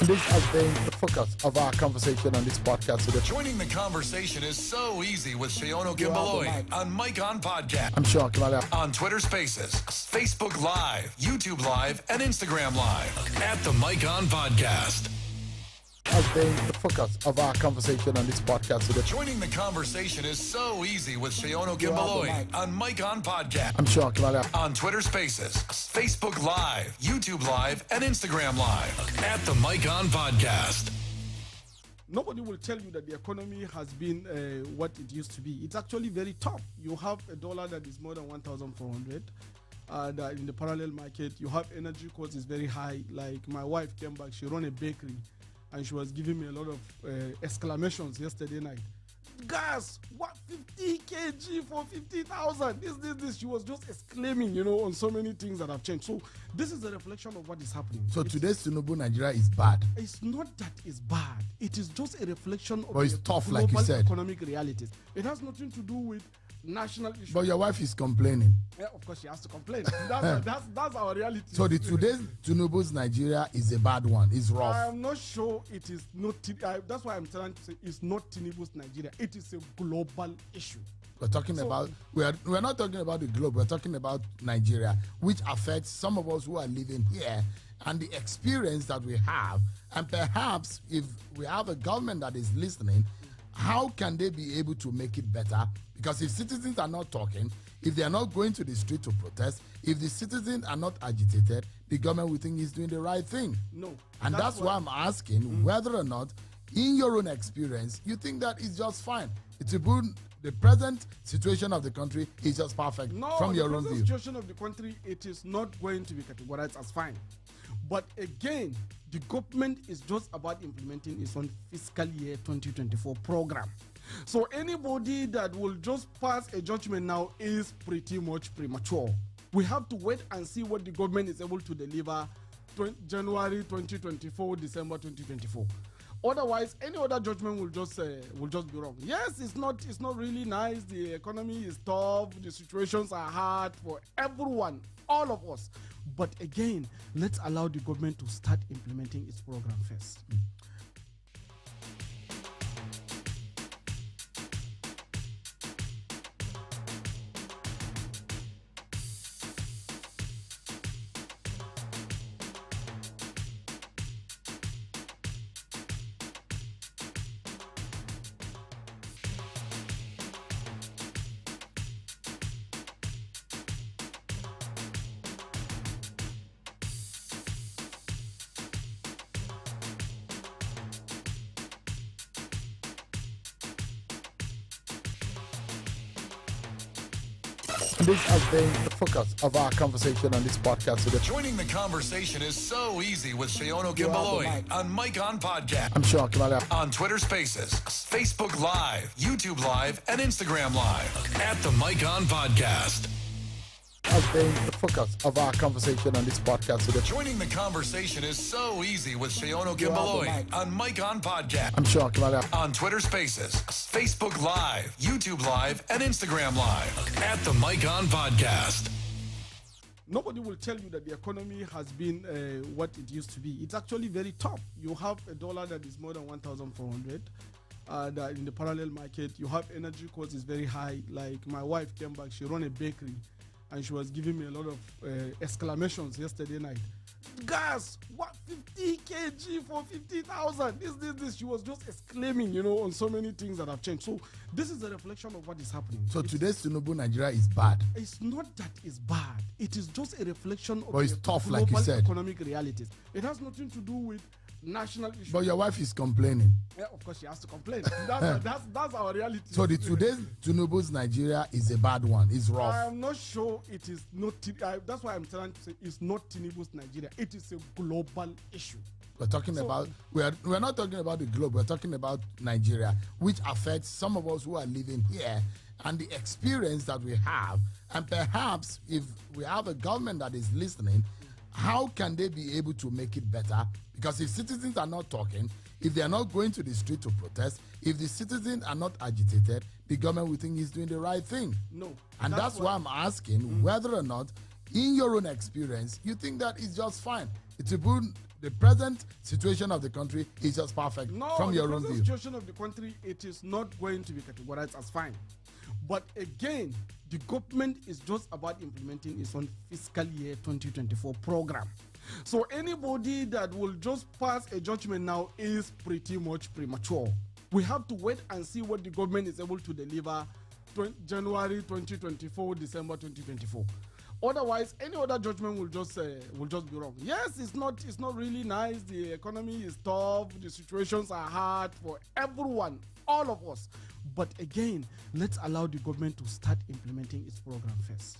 This has been the focus of our conversation on this podcast today. Joining the conversation is so easy with Shayono Kimbaloi on Mike On Podcast. I'm Sean Kimbaloi. On Twitter Spaces, Facebook Live, YouTube Live, and Instagram Live at the Mike On Podcast. Has been the focus of our conversation on this podcast today. Joining the conversation is so easy with Shayono Kimbaloi on Mike On Podcast. I'm Sean Kimbaloi. On Twitter Spaces, Facebook Live, YouTube Live, and Instagram Live at the Mike On Podcast. Nobody will tell you that the economy has been what it used to be. It's actually very tough. You have a dollar that is more than 1,400. In the parallel market, you have energy costs is very high. Like my wife came back, she run a bakery, and she was giving me a lot of exclamations yesterday night. Gas, what, 50 kg for 50,000? This. She was just exclaiming, on so many things that have changed. So this is a reflection of what is happening. So today's Tinubu Nigeria is bad. It's not that it's bad. It is just a reflection of but it's tough, like you said. Economic realities. It has nothing to do with national issues. But your wife is complaining. Yeah, of course she has to complain. That's our reality. So the today's Tinubu's Nigeria is a bad one. It's rough. I'm not sure it is not. That's why I'm trying to say it's not Tinubu's Nigeria. It is a global issue. We're talking about we're not talking about the globe. We're talking about Nigeria, which affects some of us who are living here and the experience that we have. And perhaps if we have a government that is listening, how can they be able to make it better? Because if citizens are not talking, if they are not going to the street to protest, if the citizens are not agitated, the government will think is doing the right thing. No. And that's why I'm asking whether or not, in your own experience, you think that is just fine. The present situation of the country is just perfect from your own view. The present situation of the country, it is not going to be categorized as fine. But again, the government is just about implementing its own fiscal year 2024 program. So anybody that will just pass a judgment now is pretty much premature. We have to wait and see what the government is able to deliver January 2024, December 2024. Otherwise, any other judgment will just be wrong. Yes, it's not really nice. The economy is tough. The situations are hard for everyone, all of us. But again, let's allow the government to start implementing its program first. This has been the focus of our conversation on this podcast today. Joining the conversation is so easy with Shayono Kimbaloi on Mike On Podcast. I'm Sean Kimbaloi. On Twitter Spaces, Facebook Live, YouTube Live, and Instagram Live at the Mike On Podcast. Has been the focus of our conversation on this podcast today. Joining the conversation is so easy with Shayono Kimbaloi on Mike On Podcast. I'm Sean Kimbaloi. On Twitter Spaces, Facebook Live, YouTube Live, and Instagram Live at the Mike On Podcast. Nobody will tell you that the economy has been what it used to be. It's actually very tough. You have a dollar that is more than 1,400. In the parallel market, you have energy costs is very high. Like my wife came back, she run a bakery, and she was giving me a lot of exclamations yesterday night. Gas, what, 50 kg for 50,000? This. She was just exclaiming, on so many things that have changed. So this is a reflection of what is happening. So today's Tinubu Nigeria is bad. It's not that it's bad. It is just a reflection of it's tough, like you said. Economic realities. It has nothing to do with national issues. But your wife is complaining. Yeah, of course she has to complain. That's our reality. So the today's Tinubu's Nigeria is a bad one. It's rough. I'm not sure it is not. That's why I'm trying to say it's not Tinubu's Nigeria. It is a global issue. We're talking about we're not talking about the globe. We're talking about Nigeria, which affects some of us who are living here and the experience that we have. And perhaps if we have a government that is listening, how can they be able to make it better? Because if citizens are not talking, if they are not going to the street to protest, if the citizens are not agitated, the government will think is doing the right thing. No. And that's why I'm asking whether or not, in your own experience, you think that is just fine. The the present situation of the country is just perfect from your own the view. situation of the country, it is not going to be categorized as fine. But again, the government is just about implementing its own fiscal year 2024 program. So anybody that will just pass a judgment now is pretty much premature. We have to wait and see what the government is able to deliver January 2024, December 2024. Otherwise, any other judgment will just be wrong. Yes, it's not really nice. The economy is tough. The situations are hard for everyone, all of us. But again, let's allow the government to start implementing its program first.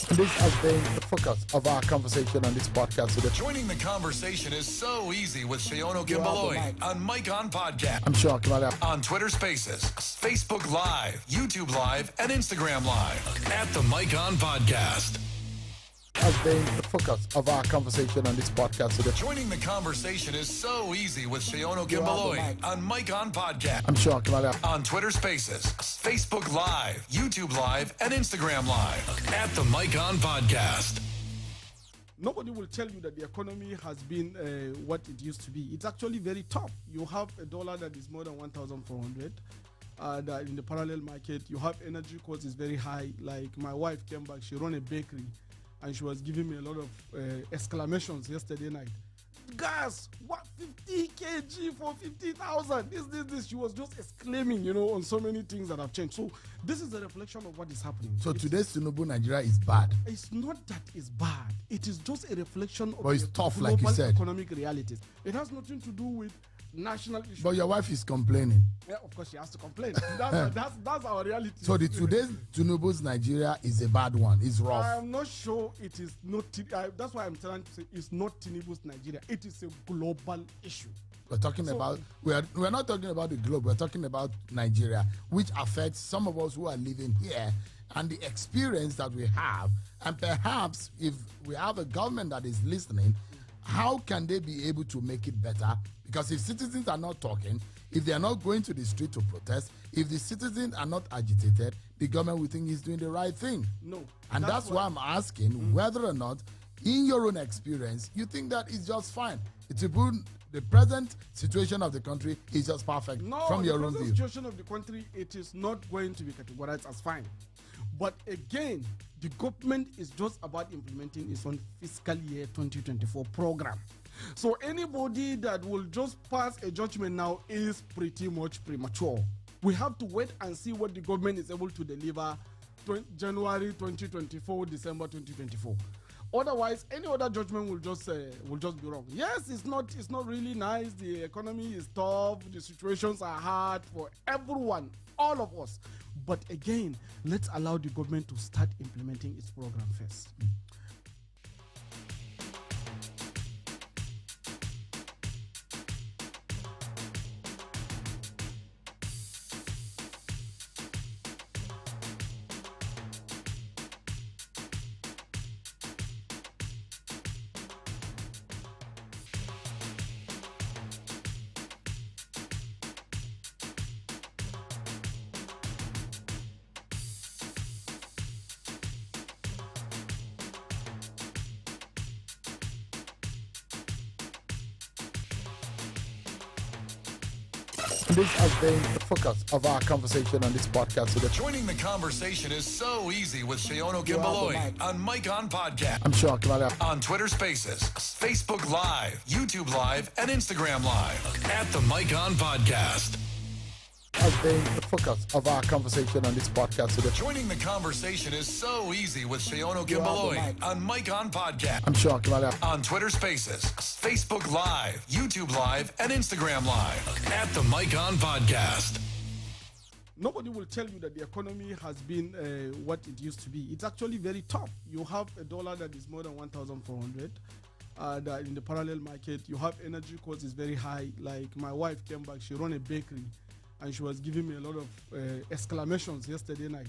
This has been the focus of our conversation on this podcast today. Joining the conversation is so easy with Sheono Kimbaloi on Mike On Podcast. I'm sure Kimbaloi. On Twitter Spaces, Facebook Live, YouTube Live, and Instagram Live at the Mike On Podcast. Has been the focus of our conversation on this podcast today. Joining the conversation is so easy with Sheono Kimbaloi on Mike On Podcast. I'm sure Kimbaloi. On Twitter Spaces, Facebook Live, YouTube Live, and Instagram Live at the Mike On Podcast. Nobody will tell you that the economy has been what it used to be. It's actually very tough. You have a dollar that is more than 1,400. In the parallel market, you have energy costs is very high. Like my wife came back, she run a bakery, and she was giving me a lot of exclamations yesterday night. Gas, what, 50 kg for 50,000? This. She was just exclaiming, on so many things that have changed. So this is a reflection of what is happening. So today's Tinubu Nigeria is bad. It's not that it's bad. It is just a reflection of it's tough, like you global said. Economic realities. It has nothing to do with national issues. But your wife is complaining. Yeah, of course she has to complain. That's our reality. So the today's Tinubu's Nigeria is a bad one. It's rough. I'm not sure it is not. That's why I'm trying to say it's not Tinubu's Nigeria. It is a global issue. We're talking about we're not talking about the globe. We're talking about Nigeria, which affects some of us who are living here and the experience that we have. And perhaps if we have a government that is listening, how can they be able to make it better? Because if citizens are not talking, if they are not going to the street to protest, if the citizens are not agitated, the government will think is doing the right thing. No. And that's why I'm asking whether or not, in your own experience, you think that it's just fine. The present situation of the country is just perfect from your own view. The present situation of the country, it is not going to be categorized as fine. But again, the government is just about implementing its own fiscal year 2024 program. So anybody that will just pass a judgment now is pretty much premature. We have to wait and see what the government is able to deliver January 2024, December 2024. Otherwise, any other judgment will just be wrong. Yes, it's not really nice. The economy is tough. The situations are hard for everyone, all of us. But again, let's allow the government to start implementing its program first. This has been the focus of our conversation on this podcast today. Joining the conversation is so easy with Sheono Kimbaloi on Mike On Podcast. I'm sure Kimbaloi. On Twitter Spaces, Facebook Live, YouTube Live, and Instagram Live at the Mike On Podcast. Has been the focus of our conversation on this podcast today. Joining the conversation is so easy with Sheono Kimbaloi on Mike On Podcast. I'm sure Kimbaloi. On Twitter Spaces, Facebook Live, YouTube Live, and Instagram Live at the Mike On Podcast. Nobody will tell you that the economy has been what it used to be. It's actually very tough. You have a dollar that is more than 1,400. That in the parallel market, you have energy costs is very high. Like my wife came back, she run a bakery, and she was giving me a lot of exclamations yesterday night.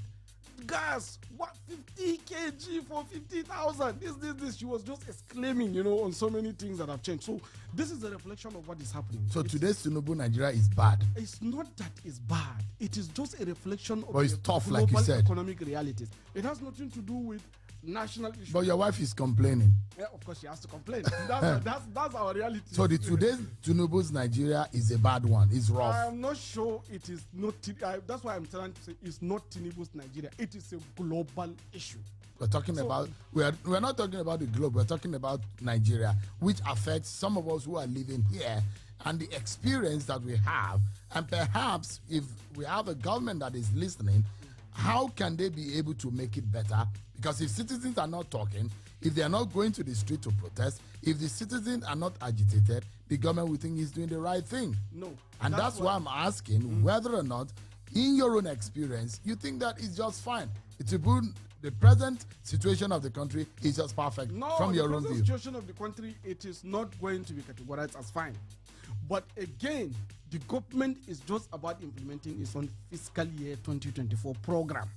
Gas, what 50 kg for 50,000? This. She was just exclaiming, on so many things that have changed. So this is a reflection of what is happening. So today's Tinubu Nigeria is bad. It's not that it's bad. It is just a reflection of it's the tough, global like you said. economic realities. It has nothing to do with national issues. But your wife is complaining. Yeah, of course she has to complain. That's our reality. So today's Tinubu's Nigeria is a bad one. It's rough. I'm not sure it is not. That's why I'm trying to say it's not Tinubu's Nigeria. It is a global issue. We're talking about we're not talking about the globe. We're talking about Nigeria, which affects some of us who are living here and the experience that we have. And perhaps if we have a government that is listening, how can they be able to make it better? Because if citizens are not talking, if they are not going to the street to protest, if the citizens are not agitated, the government will think he's doing the right thing. No. And that's why I'm asking whether or not, in your own experience, you think that it's just fine. The present situation of the country is just perfect from your own view. The present situation of the country, it is not going to be categorized as fine. But again, the government is just about implementing its own fiscal year 2024 program.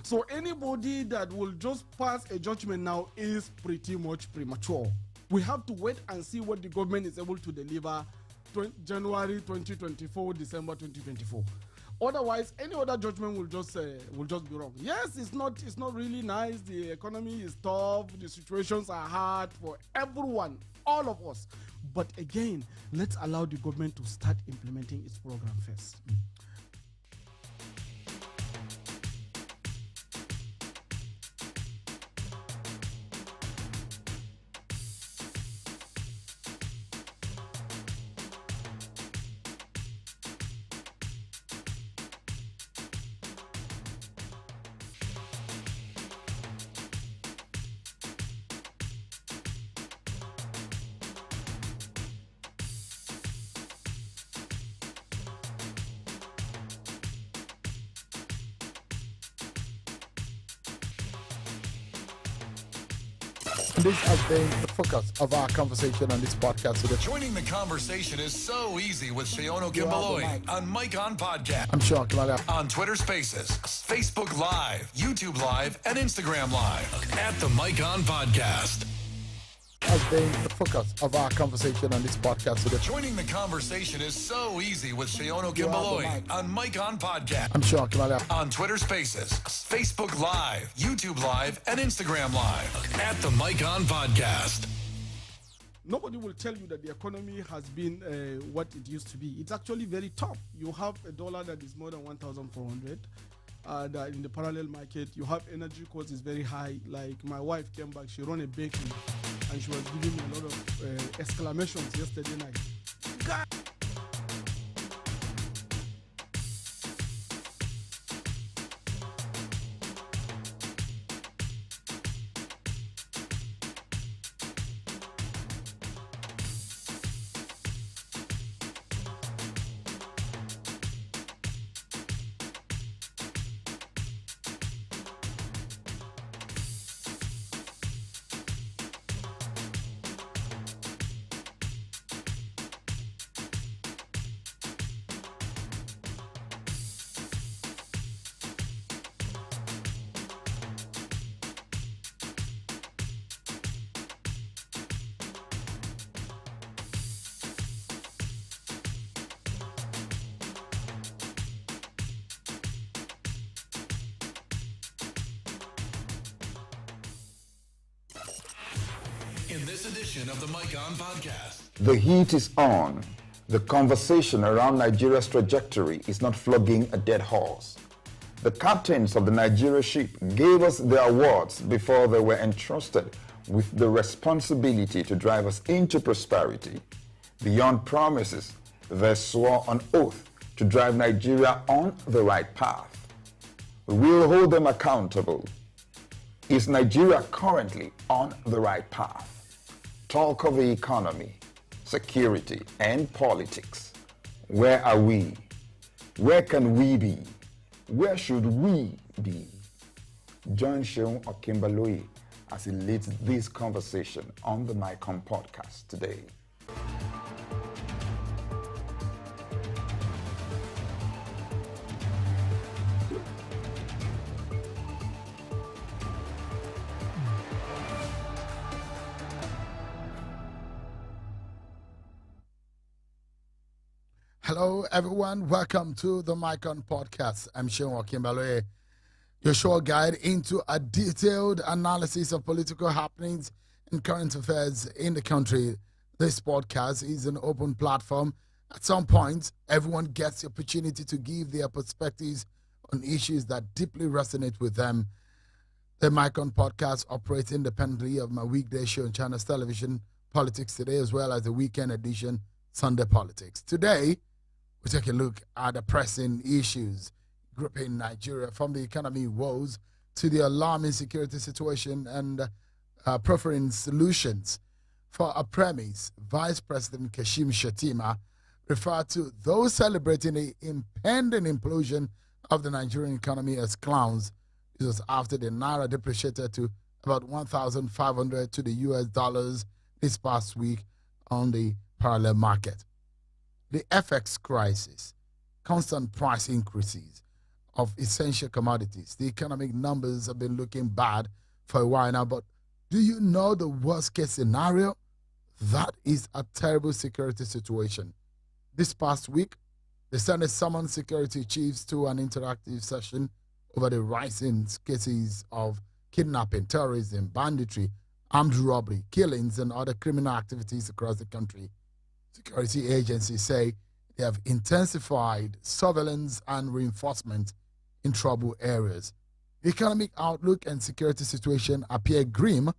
So anybody that will just pass a judgment now is pretty much premature. We have to wait and see what the government is able to deliver January 2024, December 2024. Otherwise, any other judgment will just be wrong. Yes, it's not really nice. The economy is tough. The situations are hard for everyone, all of us. But again, let's allow the government to start implementing its program first. This has been the focus of our conversation on this podcast today. Joining the conversation is so easy with Shayono Kimbaloi on Mike On Podcast. I'm Sean Kamala. On Twitter Spaces, Facebook Live, YouTube Live, and Instagram Live at the Mike On Podcast. Has been the focus of our conversation on this podcast today. Joining the conversation is so easy with Shayono Kimbaloi on Mike On Podcast. I'm Sean Kamala. On Twitter Spaces, Facebook Live, YouTube Live, and Instagram Live at the Mike On Podcast. Nobody will tell you that the economy has been what it used to be. It's actually very tough. You have a dollar that is more than 1,400. That in the parallel market, you have energy costs is very high. Like my wife came back, she run a bakery, and she was giving me a lot of exclamations yesterday night. God. In this edition of the Mike On Podcast. The heat is on. The conversation around Nigeria's trajectory is not flogging a dead horse. The captains of the Nigeria ship gave us their awards before they were entrusted with the responsibility to drive us into prosperity. Beyond promises, they swore on oath to drive Nigeria on the right path. We will hold them accountable. Is Nigeria currently on the right path? Talk of the economy, security, and politics. Where are we? Where can we be? Where should we be? Join Seun Okimbaloi as he leads this conversation on the MyCon podcast today. Hello, everyone. Welcome to the MyCon podcast. I'm Seun Okimbaloi, your short guide into a detailed analysis of political happenings and current affairs in the country. This podcast is an open platform. At some point, everyone gets the opportunity to give their perspectives on issues that deeply resonate with them. The MyCon podcast operates independently of my weekday show on Channels Television, Politics Today, as well as the weekend edition, Sunday Politics. Today, we take a look at the pressing issues gripping Nigeria, from the economy woes to the alarming security situation and preferring solutions. For a premise, Vice President Kashim Shettima referred to those celebrating the impending implosion of the Nigerian economy as clowns. This was after the Naira depreciated to about 1,500 to the US dollars this past week on the parallel market. The FX crisis, constant price increases of essential commodities. The economic numbers have been looking bad for a while now, but do you know the worst case scenario? That is a terrible security situation. This past week, the Senate summoned security chiefs to an interactive session over the rising cases of kidnapping, terrorism, banditry, armed robbery, killings, and other criminal activities across the country. Security agencies say they have intensified surveillance and reinforcement in trouble areas. The economic outlook and security situation appear grim,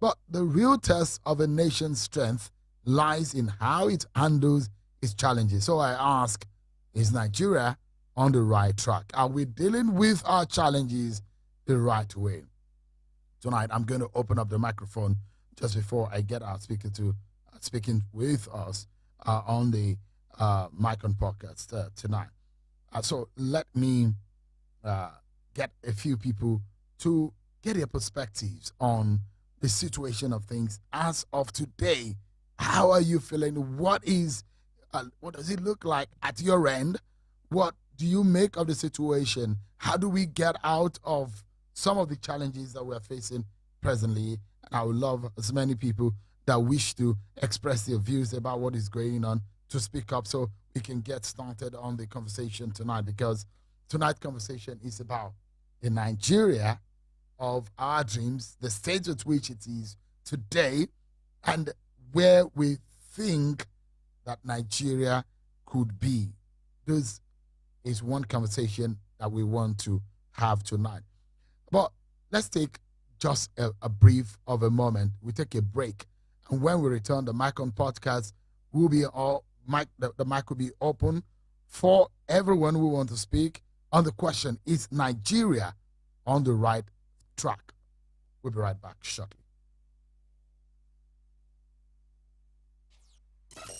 but the real test of a nation's strength lies in how it handles its challenges. So I ask, is Nigeria on the right track? Are we dealing with our challenges the right way? Tonight, I'm going to open up the microphone just before I get our speaker to speaking with us on the MyCon podcast tonight. So let me get a few people to get their perspectives on the situation of things as of today. How are you feeling? What does it look like at your end? What do you make of the situation? How do we get out of some of the challenges that we're facing presently? I would love as many people that wish to express their views about what is going on to speak up so we can get started on the conversation tonight, because tonight's conversation is about the Nigeria of our dreams, the state at which it is today, and where we think that Nigeria could be. This is one conversation that we want to have tonight. But let's take just a brief of a moment. We take a break. And when we return, the MyCon podcast will be the mic will be open for everyone who wants to speak on the question, is Nigeria on the right track? We'll be right back shortly.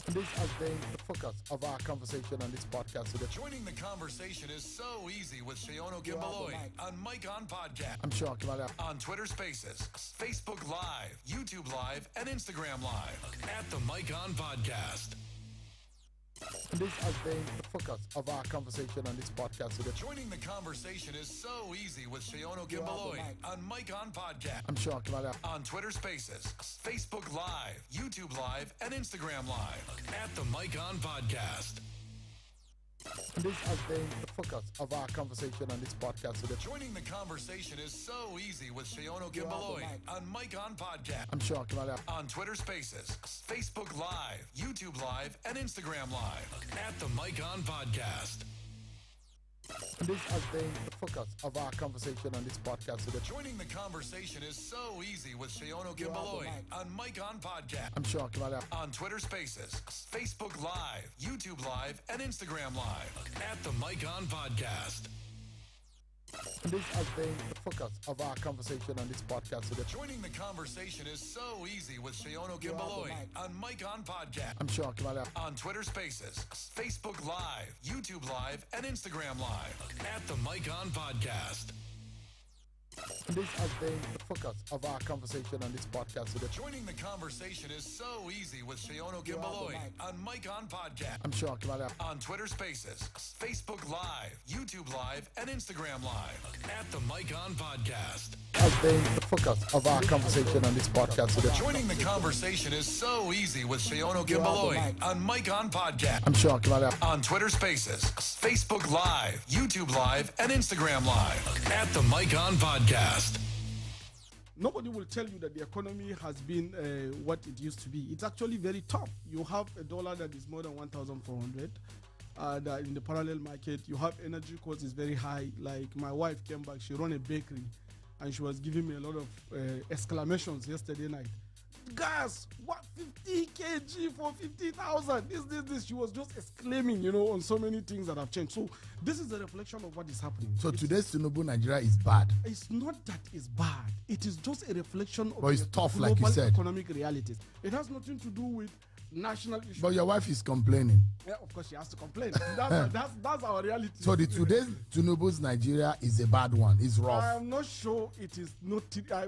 This has been the focus of our conversation on this podcast today. Joining the conversation is so easy with Seun Okimbaloi on MyCon Podcast. I'm Seun Okimbaloi. On Twitter Spaces, Facebook Live, YouTube Live, and Instagram Live at the MyCon Podcast. This has been the focus of our conversation on this podcast today. Joining the conversation is so easy with Seun Okimbaloi on MyCon Podcast. I'm Seun Okimbaloi. On Twitter Spaces, Facebook Live, YouTube Live, and Instagram Live at the MyCon Podcast. This has been the focus of our conversation on this podcast today. Joining the conversation is so easy with Seun Okimbaloi on MyCon Podcast. I'm Seun Okimbaloi. On Twitter Spaces, Facebook Live, YouTube Live, and Instagram Live at the MyCon Podcast. This has been the focus of our conversation on this podcast today. Joining the conversation is so easy with Seun Okimbaloi on MyCon Podcast. I'm Seun Okimbaloi. On Twitter Spaces, Facebook Live, YouTube Live, and Instagram Live at the MyCon Podcast. This has been the focus of our conversation on this podcast today. Joining the conversation is so easy with Shayono Kimbaloi on Mike On Podcast. I'm sure Kimala. On Twitter Spaces, Facebook Live, YouTube Live, and Instagram Live at the Mike On Podcast. This has been the focus of our conversation on this podcast today. Joining the conversation is so easy with Shayono Kimbaloi on Mike On Podcast. I'm sure Kimala. On Twitter Spaces, Facebook Live, YouTube Live, and Instagram Live at the Mike On Podcast. Has been the focus of our conversation on this podcast today. Joining the conversation is so easy with Shayono Kimbaloi on Mike On Podcast. I'm sure Kimala. On Twitter Spaces, Facebook Live, YouTube Live, and Instagram Live at the Mike On Podcast. Nobody will tell you that the economy has been what it used to be. It's actually very tough. You have a dollar that is more than 1,400. In the parallel market, you have energy costs is very high. Like my wife came back, she run a bakery, and she was giving me a lot of exclamations yesterday night. Gas, what 50 kg for 50,000? This. She was just exclaiming, on so many things that have changed. So this is a reflection of what is happening. So today's Tinubu Nigeria is bad. It's not that it's bad. It is just a reflection of But it's tough, like you global said. economic realities. It has nothing to do with national issues. But your wife is complaining. Yeah, of course, she has to complain. That's our reality. So the today's Tinubu's Nigeria is a bad one. It's rough. I'm not sure it is not.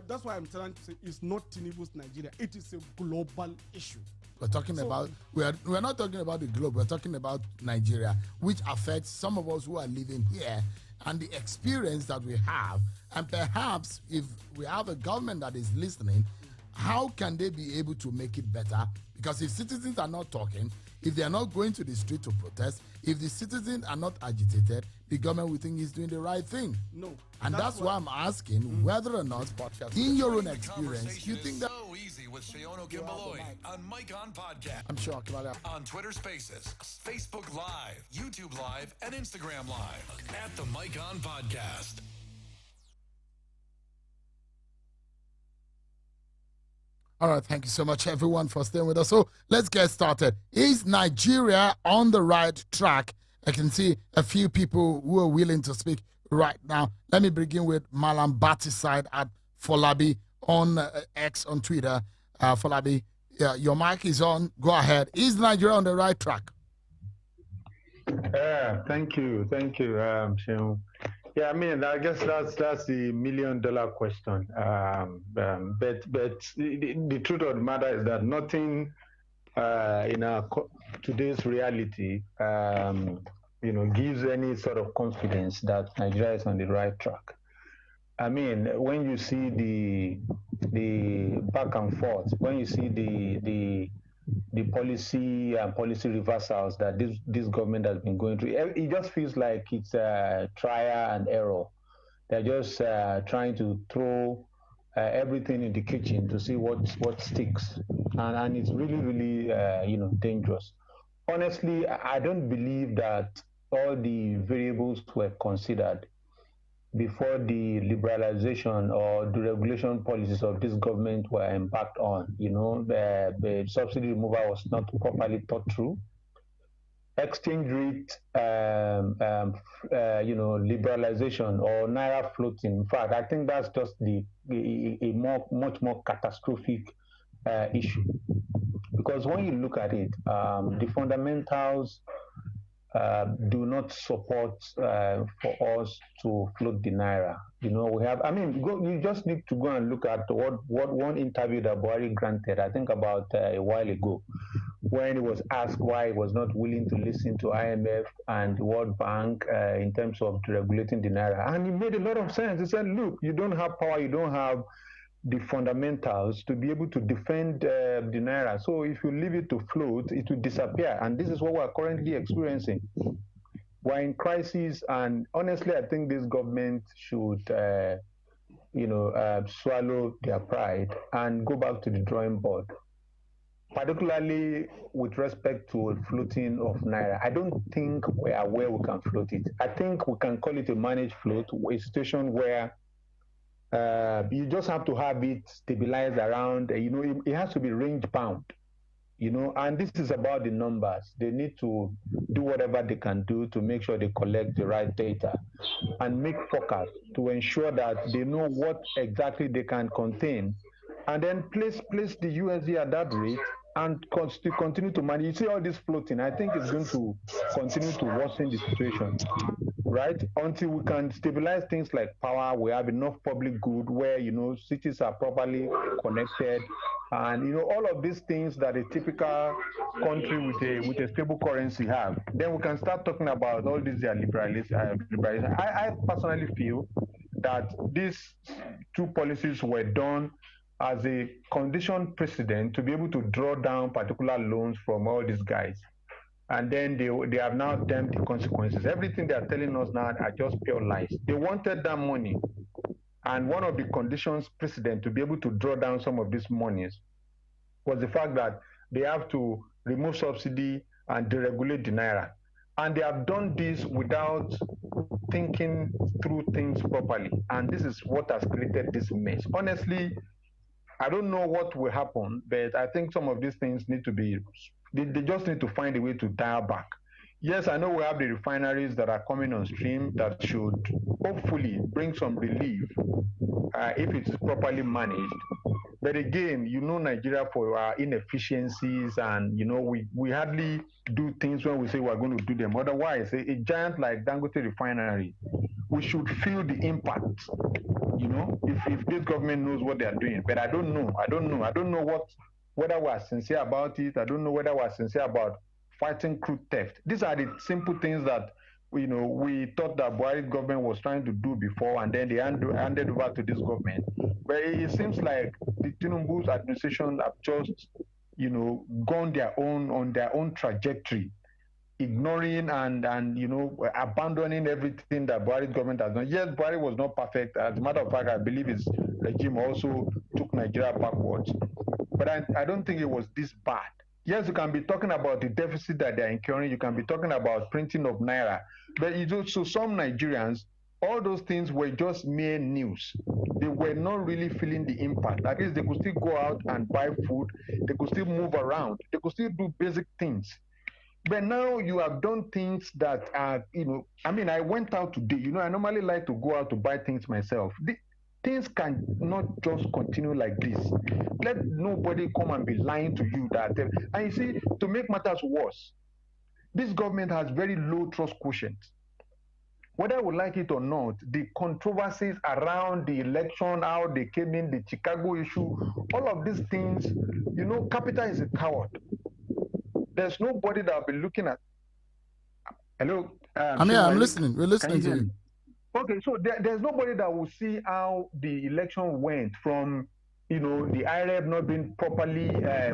That's why I'm trying to say it's not Tinubu's Nigeria. It is a global issue. We're talking about we're not talking about the globe. We're talking about Nigeria, which affects some of us who are living here and the experience that we have. And perhaps if we have a government that is listening, how can they be able to make it better? Because if citizens are not talking, if they are not going to the street to protest, if the citizens are not agitated, the government will think is doing the right thing. No. And that's why I'm asking whether or not, in your own experience, you think that... so easy with Shayono Kimbaloi on Mike On Podcast. I'm sure Kimala. On Twitter Spaces, Facebook Live, YouTube Live, and Instagram Live at the Mike On Podcast. All right, thank you so much, everyone, for staying with us. So let's get started. Is Nigeria on the right track? I can see a few people who are willing to speak right now. Let me begin with Malam Batiside at Folabi on X on Twitter. Folabi, your mic is on. Go ahead. Is Nigeria on the right track? Thank you, Shehu. Yeah, I mean, I guess that's the $1 million question. But the truth of the matter is that nothing in our today's reality, gives any sort of confidence that Nigeria is on the right track. I mean, when you see the back and forth, when you see the policy and policy reversals that this government has been going through, it just feels like it's trial and error. They're just trying to throw everything in the kitchen to see what sticks, and it's really dangerous. Honestly, I don't believe that all the variables were considered before the liberalization or the regulation policies of this government were embarked on. The subsidy removal was not properly thought through. Exchange rate, liberalization or naira floating. In fact, I think that's just a much more catastrophic issue. Because when you look at it, the fundamentals do not support for us to float the naira. You just need to go and look at what one interview that Buhari granted, I think about a while ago, when he was asked why he was not willing to listen to IMF and the World Bank in terms of regulating the naira. And he made a lot of sense. He said, look, you don't have power, you don't have the fundamentals to be able to defend the naira. So if you leave it to float, it will disappear. And this is what we're currently experiencing. We're in crisis, and honestly, I think this government should, swallow their pride and go back to the drawing board, particularly with respect to floating of naira. I don't think we are where we can float it. I think we can call it a managed float, a situation where you just have to have it stabilized around, it has to be range bound, and this is about the numbers. They need to do whatever they can do to make sure they collect the right data. and make forecast to ensure that they know what exactly they can contain, and then place the USD at that rate and continue to manage. You see all this floating, I think it's going to continue to worsen the situation, right? Until we can stabilize things like power, we have enough public good where, cities are properly connected, and all of these things that a typical country with a stable currency have. Then we can start talking about all these liberalization. I personally feel that these two policies were done as a condition precedent to be able to draw down particular loans from all these guys. And then they have now dealt the consequences. Everything they are telling us now are just pure lies. They wanted that money. And one of the conditions precedent to be able to draw down some of these monies was the fact that they have to remove subsidy and deregulate the naira. And they have done this without thinking through things properly. And this is what has created this mess. Honestly, I don't know what will happen, but I think some of these things need to be, they just need to find a way to dial back. Yes, I know we have the refineries that are coming on stream that should hopefully bring some relief if it's properly managed. But again, Nigeria for our inefficiencies, and we hardly do things when we say we're going to do them. Otherwise, a giant like Dangote refinery, we should feel the impact. If this government knows what they are doing. But I don't know whether we are sincere about it. I don't know whether we are sincere about fighting crude theft. These are the simple things that we thought that Buhari government was trying to do before, and then they handed over to this government. But it seems like the Tinubu's administration have just gone on their own trajectory, ignoring and abandoning everything that Buhari's government has done. Yes, Buhari was not perfect. As a matter of fact, I believe his regime also took Nigeria backwards. But I don't think it was this bad. Yes, you can be talking about the deficit that they're incurring. You can be talking about printing of naira. But so some Nigerians, all those things were just mere news. They were not really feeling the impact. At least they could still go out and buy food. They could still move around. They could still do basic things. But now you have done things that are, I went out today. I normally like to go out to buy things myself. Things can not just continue like this. Let nobody come and be lying to you that. And you see, to make matters worse, this government has very low trust quotient. Whether we like it or not, the controversies around the election, how they came in, the Chicago issue, all of these things, Capital is a coward. There's nobody that will be looking at. Hello? I'm listening. We're listening to you. Okay, so there's nobody that will see how the election went from, the IREB not being properly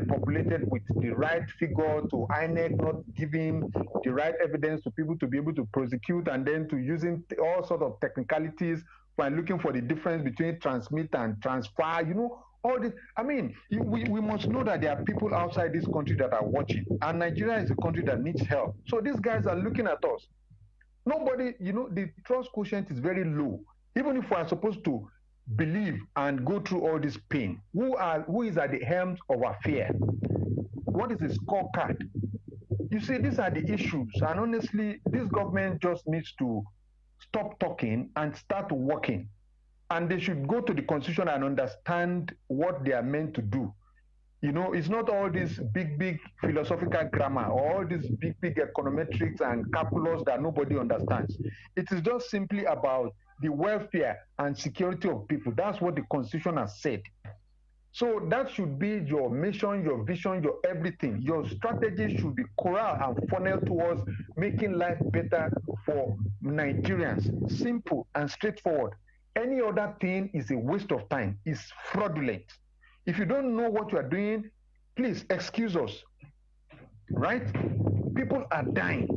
populated with the right figure, to INEC not giving the right evidence to people to be able to prosecute, and then to using all sorts of technicalities by looking for the difference between transmit and transfer, all this. We must know that there are people outside this country that are watching, and Nigeria is a country that needs help. So these guys are looking at us. Nobody, the trust quotient is very low. Even if we are supposed to believe and go through all this pain, who is at the helm of affair? What is the scorecard? You see, these are the issues. And honestly, this government just needs to stop talking and start working. And they should go to the constitution and understand what they are meant to do. It's not all this big philosophical grammar, or all this big econometrics and calculus that nobody understands. It is just simply about the welfare and security of people. That's what the constitution has said. So that should be your mission, your vision, your everything. Your strategy should be corral and funnel towards making life better for Nigerians. Simple and straightforward. Any other thing is a waste of time. It's fraudulent. If you don't know what you are doing, please excuse us, right? People are dying.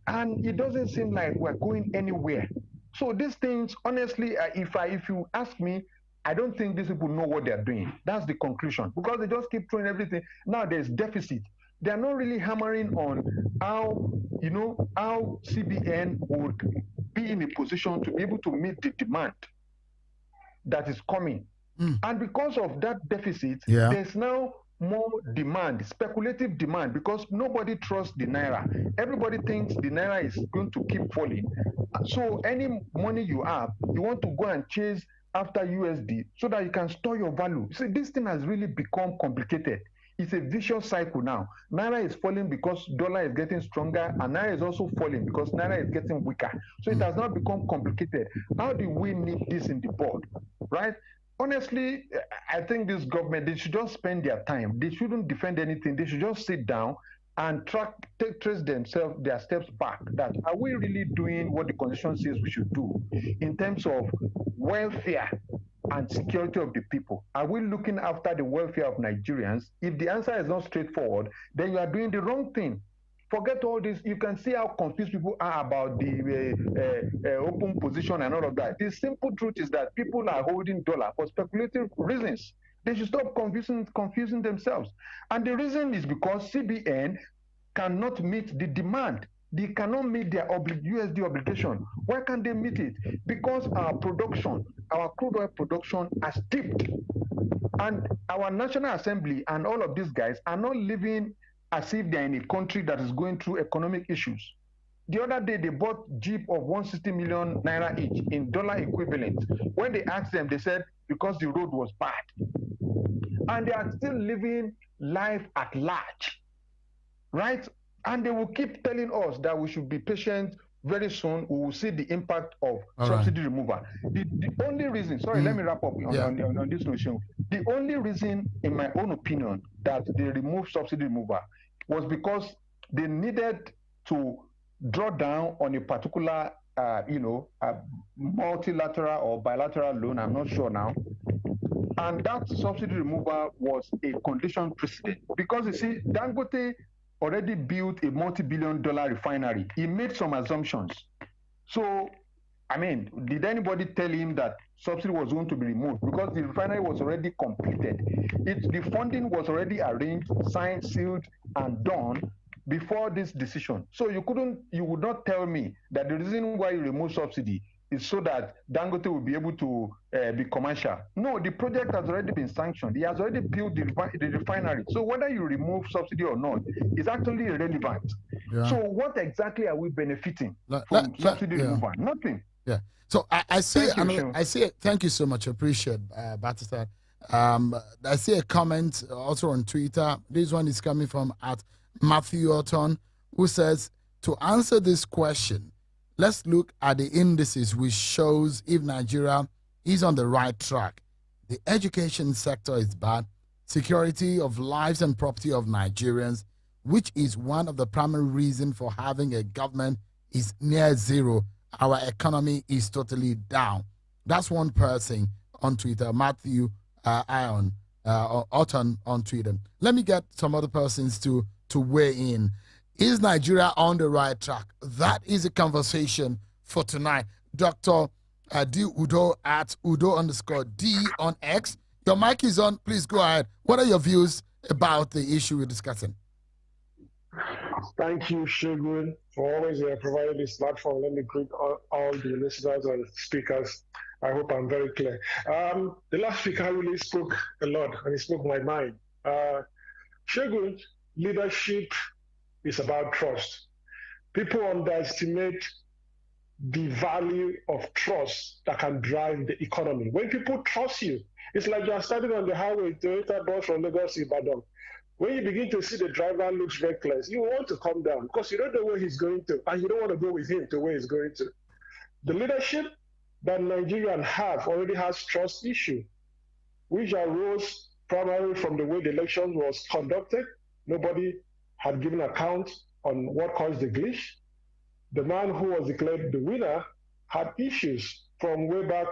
And it doesn't seem like we're going anywhere. So these things, honestly, if you ask me, I don't think these people know what they're doing. That's the conclusion. Because they just keep throwing everything. Now there's deficit. They're not really hammering on how CBN would be in a position to be able to meet the demand that is coming. And because of that deficit, there's now more demand, speculative demand, because nobody trusts the naira. Everybody thinks the naira is going to keep falling. So any money you have, you want to go and chase after USD so that you can store your value. See, this thing has really become complicated. It's a vicious cycle now. Naira is falling because dollar is getting stronger, and naira is also falling because naira is getting weaker. So it has now become complicated. How do we nip this in the bud, right? Honestly, I think this government, they should just spend their time. They shouldn't defend anything. They should just sit down and trace themselves, their steps back. That are we really doing what the constitution says we should do in terms of welfare and security of the people? Are we looking after the welfare of Nigerians? If the answer is not straightforward, then you are doing the wrong thing. Forget all this. You can see how confused people are about the open position and all of that. The simple truth is that people are holding dollar for speculative reasons. They should stop confusing themselves. And the reason is because CBN cannot meet the demand. They cannot meet their USD obligation. Why can't they meet it? Because our production, our crude oil production has dipped. And our National Assembly and all of these guys are not living as if they're in a country that is going through economic issues. The other day, they bought Jeep of 160 million naira each in dollar equivalent. When they asked them, they said, because the road was bad. And they are still living life at large, right? And they will keep telling us that we should be patient. Very soon, we will see the impact of subsidy removal. The only reason, let me wrap up on this notion. The only reason, in my own opinion, that they removed subsidy removal was because they needed to draw down on a particular, multilateral or bilateral loan. I'm not sure now. And that subsidy removal was a condition precedent. Because you see, Dangote already built a multi-billion-dollar refinery. He made some assumptions. So, I mean, did anybody tell him that subsidy was going to be removed? Because the refinery was already completed. The funding was already arranged, signed, sealed, and done before this decision. So you would not tell me that the reason why you remove subsidy is so that Dangote will be able to be commercial. No, the project has already been sanctioned. He has already built the refinery. So whether you remove subsidy or not is actually irrelevant. Yeah. So what exactly are we benefiting from subsidy removal? Nothing. Yeah. So I see. I see. Thank you so much. I appreciate Batista. I see a comment also on Twitter. This one is coming from at Matthew Orton, who says, to answer this question, let's look at the indices which shows if Nigeria is on the right track. The education sector is bad. Security of lives and property of Nigerians, which is one of the primary reasons for having a government, is near zero. Our economy is totally down. That's one person on Twitter, Matthew Orton on Twitter. Let me get some other persons to weigh in. Is Nigeria on the right track? That is a conversation for tonight. Dr. D. Udo at Udo_D on X. Your mic is on. Please go ahead. What are your views about the issue we're discussing? Thank you, Shegun, for always providing this platform. Let me greet all the listeners and speakers. I hope I'm very clear. The last speaker really spoke a lot, and he spoke my mind. Shegun, leadership is about trust. People underestimate the value of trust that can drive the economy. When people trust you, it's like you're standing on the highway, Toyota bus from Lagos to Ibadan. When you begin to see the driver looks reckless, you want to come down because you don't know where he's going to, and you don't want to go with him to where he's going to. The leadership that Nigerians have already has trust issue, which arose primarily from the way the election was conducted. Nobody had given account on what caused the glitch. The man who was declared the winner had issues from way back,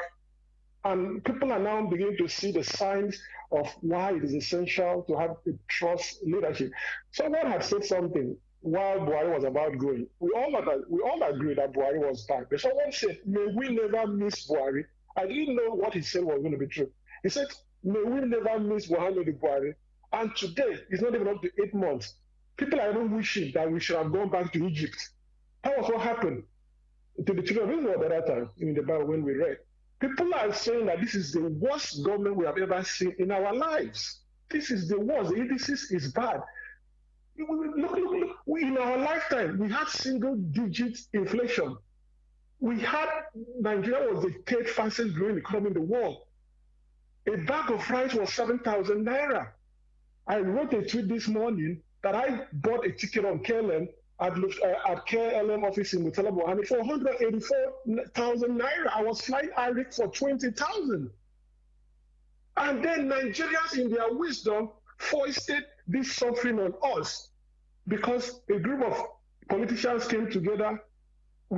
and people are now beginning to see the signs of why it is essential to have a trust leadership. Someone had said something while Buhari was about going. We all agreed that Buhari was bad, but someone said, may we never miss Buhari. I didn't know what he said was going to be true. He said, may we never miss Muhammadu Buhari. And today, it's not even up to 8 months. People are even wishing that we should have gone back to Egypt. That was what happened to the children of Israel at that time in the Bible when we read. People are saying that this is the worst government we have ever seen in our lives. This is the worst. The indices is bad. Look. In our lifetime, we had single-digit inflation. Nigeria was the third fastest growing economy in the world. A bag of rice was 7,000 naira. I wrote a tweet this morning that I bought a ticket on KLM at KLM office in Murtala Mohammed for 184,000 naira. I was flying Arik for 20,000. And then Nigerians, in their wisdom, foisted this suffering on us because a group of politicians came together,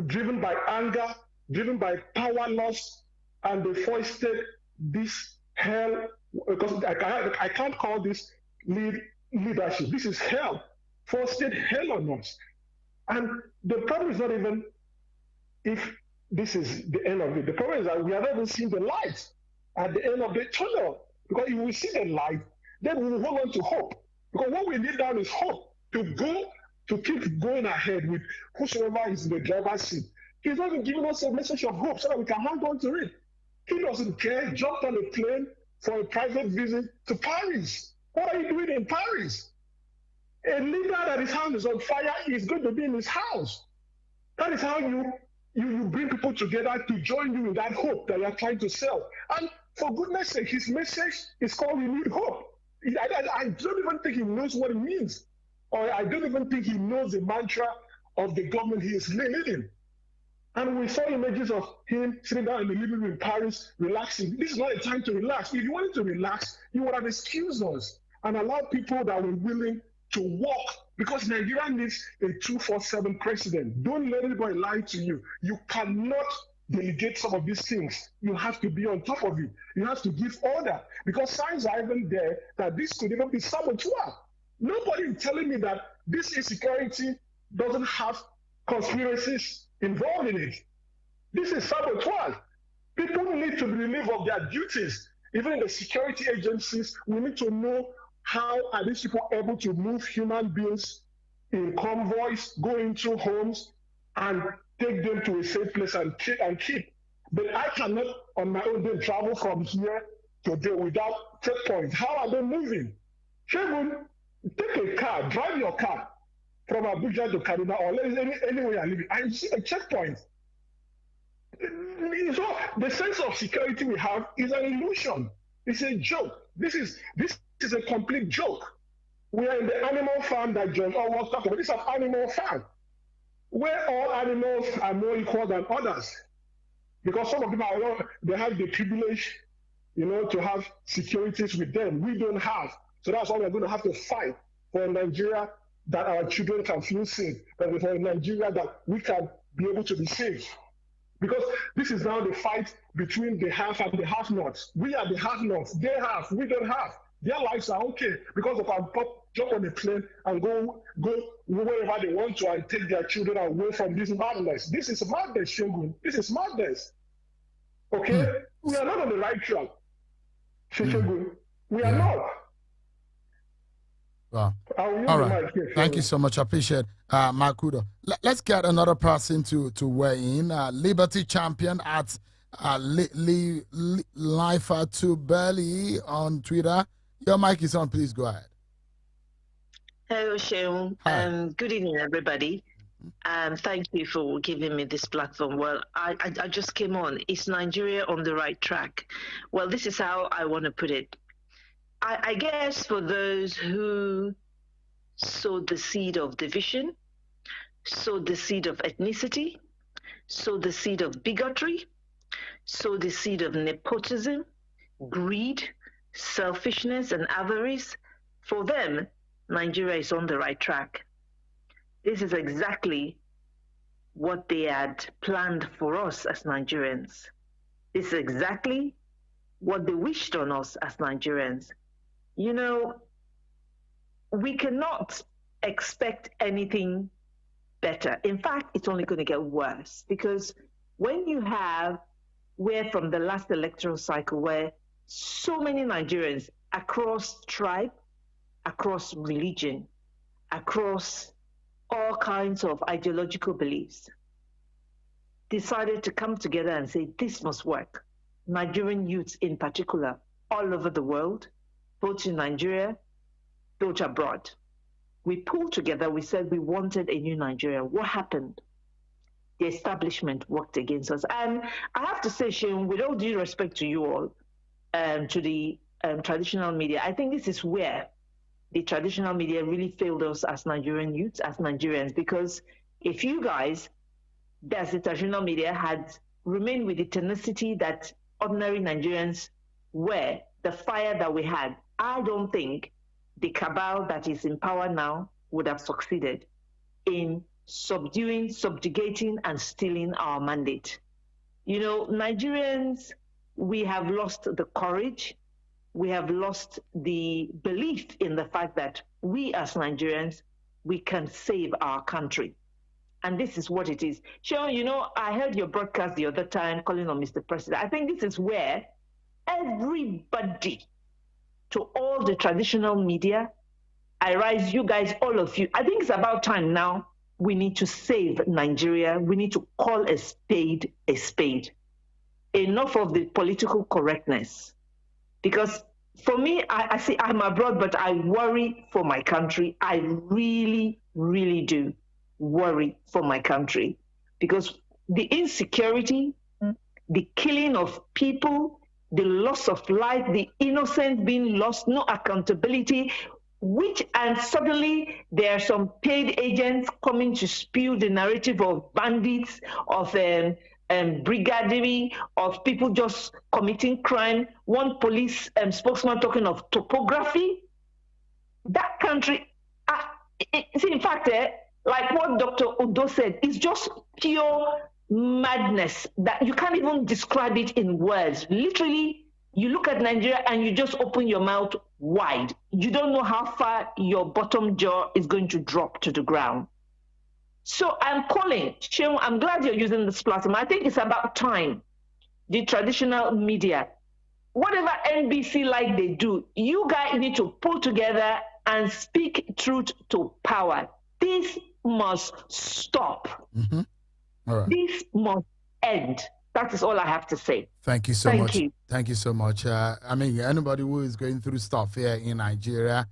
driven by anger, driven by power loss, and they foisted this hell. Because I can't call this leadership. This is hell. Foisted hell on us. And the problem is not even if this is the end of it. The problem is that we are not even seeing the light at the end of the tunnel. Because if we see the light, then we will hold on to hope. Because what we need now is hope to keep going ahead with whosoever is in the driver's seat. He's not even giving us a message of hope so that we can hang on to it. He doesn't care. Jumped on a plane for a private visit to Paris. What are you doing in Paris? A leader that his house is on fire is going to be in his house. That is how you bring people together to join you in that hope that you are trying to sell. And for goodness sake, his message is called "We Need Hope." I don't even think he knows what it means. Or I don't even think he knows the mantra of the government he is leading. And we saw images of him sitting down in the living room in Paris, relaxing. This is not a time to relax. If you wanted to relax, you would have excused us and allowed people that were willing to walk, because Nigeria needs a 247 president. Don't let anybody lie to you. You cannot delegate some of these things. You have to be on top of it. You have to give order, because signs are even there that this could even be saboteur. Nobody is telling me that this insecurity doesn't have conspiracies involved in it. This is saboteur. People need to be relieved of their duties. Even in the security agencies, we need to know how are these people able to move human beings in convoys, go into homes, and take them to a safe place and keep. But I cannot, on my own day, travel from here to there without checkpoints. How are they moving? Shegun, take a car, drive your car from Abuja to Kaduna or anywhere you're living, and you see a checkpoint. So the sense of security we have is an illusion. It's a joke. This is a complete joke. We are in the animal farm that John Orwell talked about. This is an animal farm where all animals are more equal than others, because some of them they have the privilege, to have securities with them. We don't have. So that's why we're going to have to fight for a Nigeria that our children can feel safe, and for a Nigeria that we can be able to be safe. Because this is now the fight between the have and the have-nots. We are the have-nots. They have. We don't have. Their lives are okay because they can jump on a plane and go wherever they want to and take their children away from this madness. This is madness, Shogun. This is madness. Okay? We are not on the right track, Shogun. We are not. Wow. All right. Thank you so much. I appreciate Makudo. Let's get another person to weigh in. Liberty champion at Lifa to Belly on Twitter. Your mic is on. Please go ahead. Hello, Sheung. Good evening, everybody. Thank you for giving me this platform. Well, I just came on. Is Nigeria on the right track? Well, this is how I want to put it. I guess for those who sowed the seed of division, sowed the seed of ethnicity, sowed the seed of bigotry, sowed the seed of nepotism, greed, selfishness, and avarice, for them, Nigeria is on the right track. This is exactly what they had planned for us as Nigerians. This is exactly what they wished on us as Nigerians. We cannot expect anything better. In fact, it's only going to get worse, because when we're from the last electoral cycle where so many Nigerians across tribe, across religion, across all kinds of ideological beliefs, decided to come together and say, this must work. Nigerian youths in particular, all over the world, both in Nigeria, both abroad. We pulled together, we said we wanted a new Nigeria. What happened? The establishment worked against us. And I have to say, Shane, with all due respect to you all, to the traditional media, I think this is where the traditional media really failed us as Nigerian youths, as Nigerians, because if you guys, as the traditional media, had remained with the tenacity that ordinary Nigerians were, the fire that we had, I don't think the cabal that is in power now would have succeeded in subduing, subjugating, and stealing our mandate. You know, Nigerians, we have lost the courage. We have lost the belief in the fact that we as Nigerians, we can save our country. And this is what it is. Sean, you know, I heard your broadcast the other time calling on Mr. President. I think this is where everybody, to all the traditional media, I rise, you guys, all of you, I think it's about time now we need to save Nigeria. We need to call a spade a spade. Enough of the political correctness. Because for me, I see I'm abroad, but I worry for my country. I really, really do worry for my country. Because the insecurity, the killing of people, the loss of life, the innocent being lost, no accountability, and suddenly there are some paid agents coming to spew the narrative of bandits, of brigadiery, of people just committing crime. One police spokesman talking of topography. That country, in fact, like what Dr. Udo said, is just pure madness that you can't even describe it in words. Literally, you look at Nigeria and you just open your mouth wide. You don't know how far your bottom jaw is going to drop to the ground. So I'm calling, Sheung, I'm glad you're using this platform. I think it's about time the traditional media, whatever NBC like they do, you guys need to pull together and speak truth to power. This must stop. Mm-hmm. All right. This must end. That is all I have to say. Thank you so much. You. Thank you so much. I mean, anybody who is going through stuff here in Nigeria,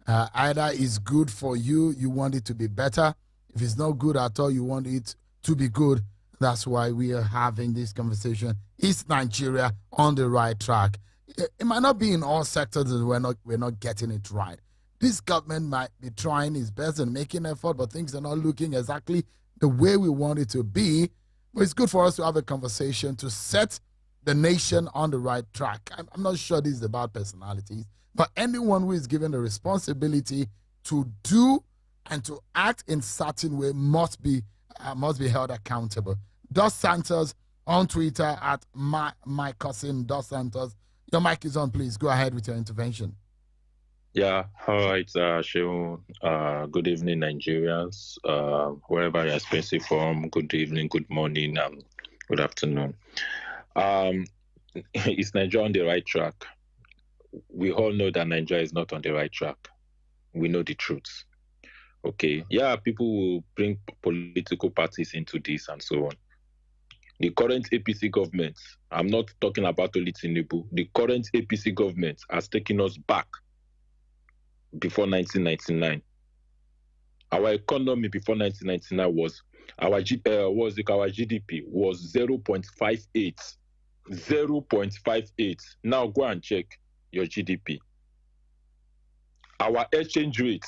either it's good for you, you want it to be better. If it's not good at all, you want it to be good. That's why we are having this conversation. Is Nigeria on the right track? It might not be in all sectors that we're not getting it right. This government might be trying its best and making effort, but things are not looking exactly the way we want it to be. But it's good for us to have a conversation to set the nation on the right track. I'm not sure this is about personalities, but anyone who is given the responsibility to do and to act in certain way must be held accountable. Dos Santos on Twitter at my cousin Dos Santos. Your mic is on, please. Go ahead with your intervention. Yeah, all right, Sheung. Good evening, Nigerians. Wherever you're spacing from, good evening, good morning, good afternoon. Is Nigeria on the right track? We all know that Nigeria is not on the right track. We know the truth. Okay, yeah, people will bring political parties into this and so on. The current APC government, I'm not talking about only Tinubu, the current APC government has taken us back before 1999. Our economy before 1999 was, our GDP was 0.58. 0.58. Now go and check your GDP. Our exchange rate,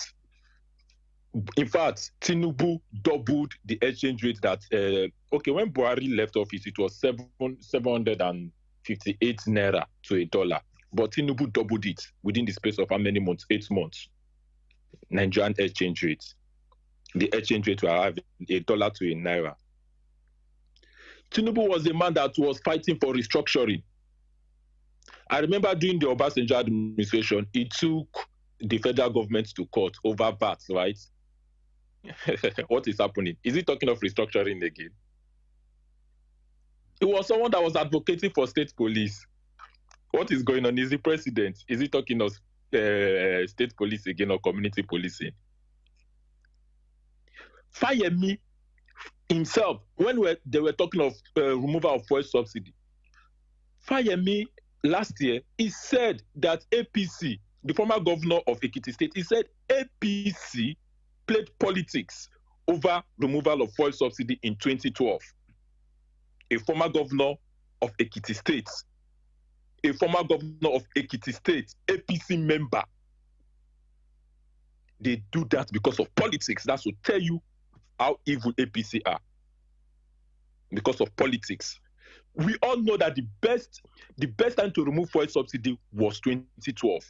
in fact, Tinubu doubled the exchange rate that, when Buhari left office, it was 758 naira to a dollar. But Tinubu doubled it within the space of how many months? 8 months. Nigerian exchange rate. The exchange rate will have $1 to a naira. Tinubu was the man that was fighting for restructuring. I remember during the Obasanjo administration, he took the federal government to court over VAT, right? What is happening? Is he talking of restructuring again? He was someone that was advocating for state police. What is going on? Is he president? Is he talking of state police again or community policing? Fayemi himself, when they were talking of removal of fuel subsidy, Fayemi last year, he said that APC the former governor of Ekiti State, he said APC played politics over removal of fuel subsidy in 2012. A former governor of Ekiti State, APC member. They do that because of politics. That's to tell you how evil APC are. Because of politics. We all know that the best time to remove fuel subsidy was 2012.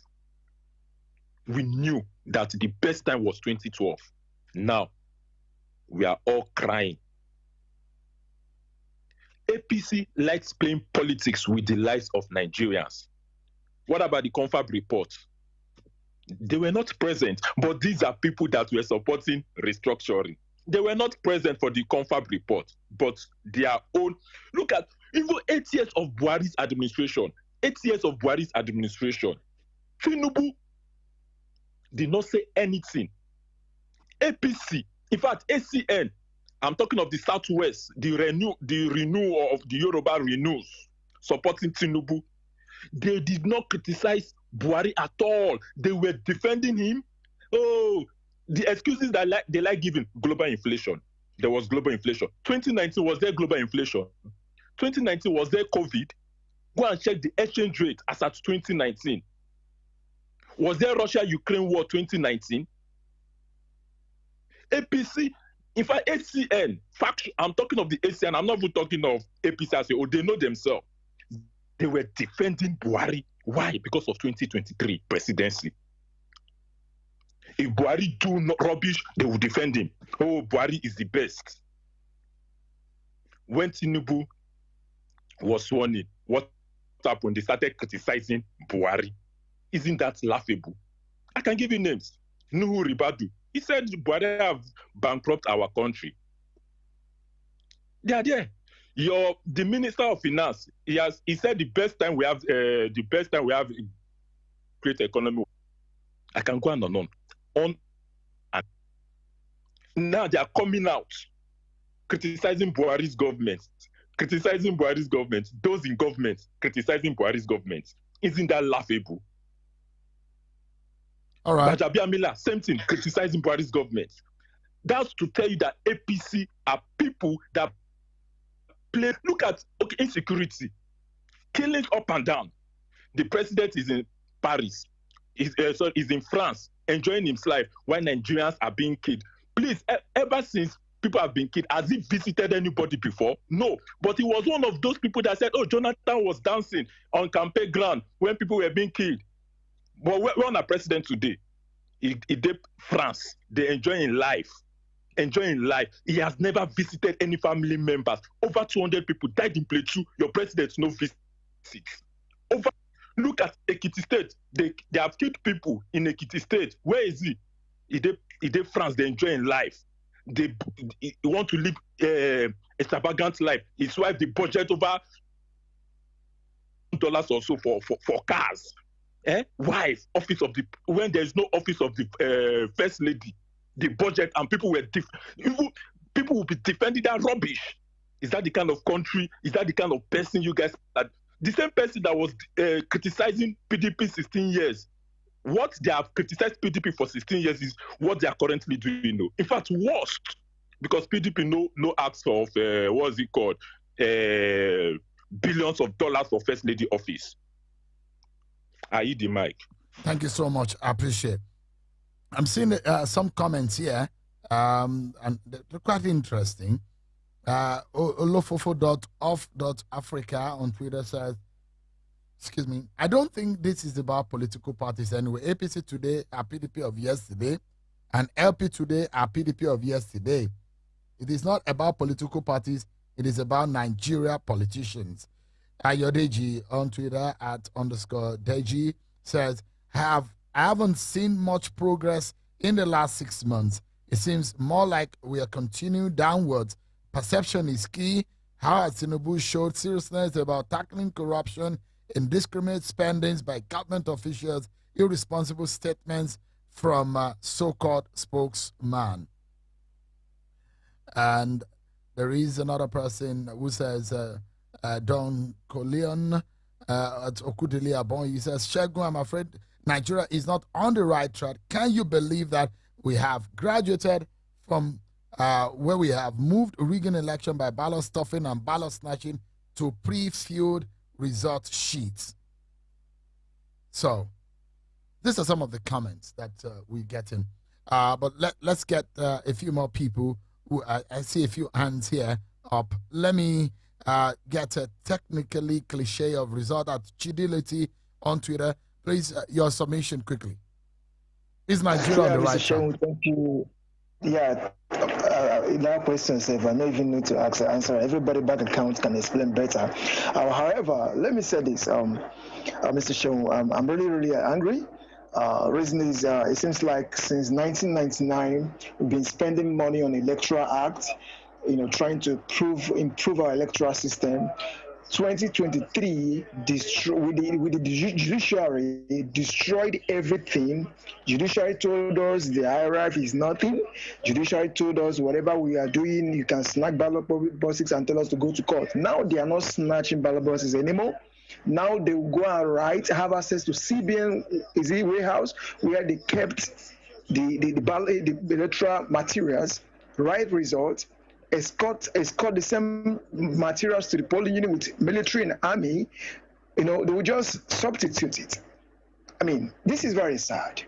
We knew that the best time was 2012. Now, we are all crying. APC likes playing politics with the lives of Nigerians. What about the Confab report? They were not present, but these are people that were supporting restructuring. They were not present for the Confab report, but their own. Look at even 8 years of Buhari's administration. 8 years of Buhari's administration. Tinubu did not say anything. APC, in fact, ACN, I'm talking of the Southwest, the renewal of the Yoruba Renews, supporting Tinubu. They did not criticize Buhari at all. They were defending him. Oh, the excuses that they like giving, global inflation. There was global inflation. 2019, was there global inflation? 2019, was there COVID? Go and check the exchange rate as at 2019. Was there Russia-Ukraine war 2019? APC, in fact, ACN, I'm talking of the ACN, I'm not even talking of APC as well. They know themselves. They were defending Buhari. Why? Because of 2023 presidency. If Buhari do not rubbish, they will defend him. Oh, Buhari is the best. When Tinubu was sworn in, what happened? They started criticizing Buhari. Isn't that laughable? I can give you names. Nuhu Ribadu. He said Buhari have bankrupted our country. They are there. The Minister of Finance, he said the best time we have great economy. I can go on. And now they are coming out criticizing Buhari's government. Those in government criticizing Buhari's government. Isn't that laughable? All right. Bajabiamila, same thing, criticizing Buhari's government. That's to tell you that APC are people that play. Look at insecurity, killing up and down. The president is in Paris, is in France, enjoying his life while Nigerians are being killed. Please, ever since people have been killed, has he visited anybody before? No. But he was one of those people that said, oh, Jonathan was dancing on campaign ground when people were being killed. But we're on a president today. He did France. They're enjoying life. He has never visited any family members. Over 200 people died in Plateau. Your president no visit. Look at Ekiti State. They have killed people in Ekiti State. Where is he? He did France. They're enjoying life. They want to live extravagant life. His wife, the budget over $1 or so for cars. Wife, office of the, when there's no office of the first lady, the budget, and people will be defending that rubbish. Is that the kind of country? Is that the kind of person you guys are? The same person that was criticizing PDP 16 years. What they have criticized PDP for 16 years is what they are currently doing now. In fact, worst, because PDP no acts of what's it called, billions of dollars for first lady office. I eat the mic. Thank you so much. I appreciate. I'm seeing some comments here, and they're quite interesting. Olofofo.off.africa on Twitter says, excuse me, I don't think this is about political parties anyway. APC today are PDP of yesterday, and LP today are PDP of yesterday. It is not about political parties. It is about Nigeria politicians. Ayodeji on Twitter @_Deji says, I haven't seen much progress in the last 6 months. It seems more like we are continuing downwards. Perception is key. How has Tinubu showed seriousness about tackling corruption, indiscriminate spendings by government officials, irresponsible statements from so-called spokesman? And there is another person who says, Don Coleon at Okudili Abon, he says, Shegun, I'm afraid Nigeria is not on the right track. Can you believe that we have graduated from where we have moved rigging election by ballot stuffing and ballot snatching to pre-filled result sheets? So, these are some of the comments that we're getting. But let's get a few more people. Who I see a few hands here up. Let me get a technically cliche of result at Chidi on Twitter. Please, your submission quickly. Is Nigeria on the right track? Thank you. Yeah, there are questions if I don't even need to answer. Everybody bank account can explain better. However, let me say this, Mr. Shehu, I'm really angry. Reason is it seems like since 1999 we've been spending money on Electoral Act, trying to improve our electoral system. 2023 with the judiciary destroyed everything. Judiciary told us the IRF is nothing. Judiciary told us whatever we are doing, you can snatch ballot boxes and tell us to go to court. Now they are not snatching ballot boxes anymore. Now they will go and have access to CBN warehouse where they kept the electoral materials, right results, escort the same materials to the polling unit with military and army. They will just substitute it. I mean, this is very sad,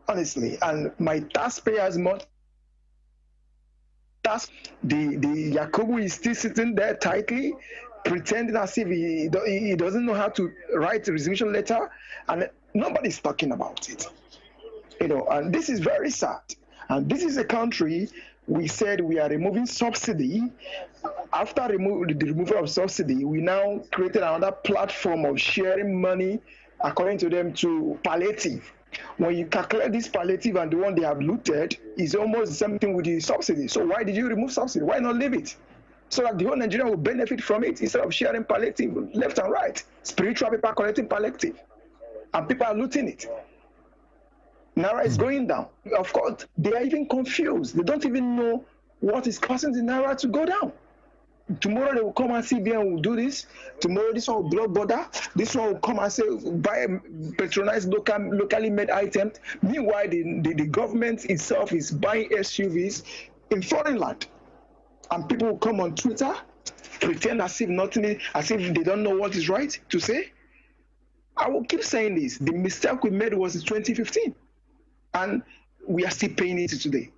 honestly. And my taxpayers the Yakubu is still sitting there tightly, pretending as if he doesn't know how to write a resignation letter, and nobody's talking about it. And this is very sad. And this is a country we said we are removing subsidy. After the removal of subsidy, we now created another platform of sharing money, according to them, to palliative. When you calculate this palliative and the one they have looted, is almost the same thing with the subsidy. So why did you remove subsidy? Why not leave it? So that the whole Nigeria will benefit from it instead of sharing palliative left and right. Spiritual people are collecting palliative, and people are looting it. Naira is going down. Of course, they are even confused. They don't even know what is causing the Naira to go down. Tomorrow they will come and CBN will do this. Tomorrow this one will block border. This one will come and say patronize locally made items. Meanwhile, the government itself is buying SUVs in foreign land. And people will come on Twitter, pretend as if nothing, as if they don't know what is right to say. I will keep saying this. The mistake we made was in 2015. And we are still paying it today.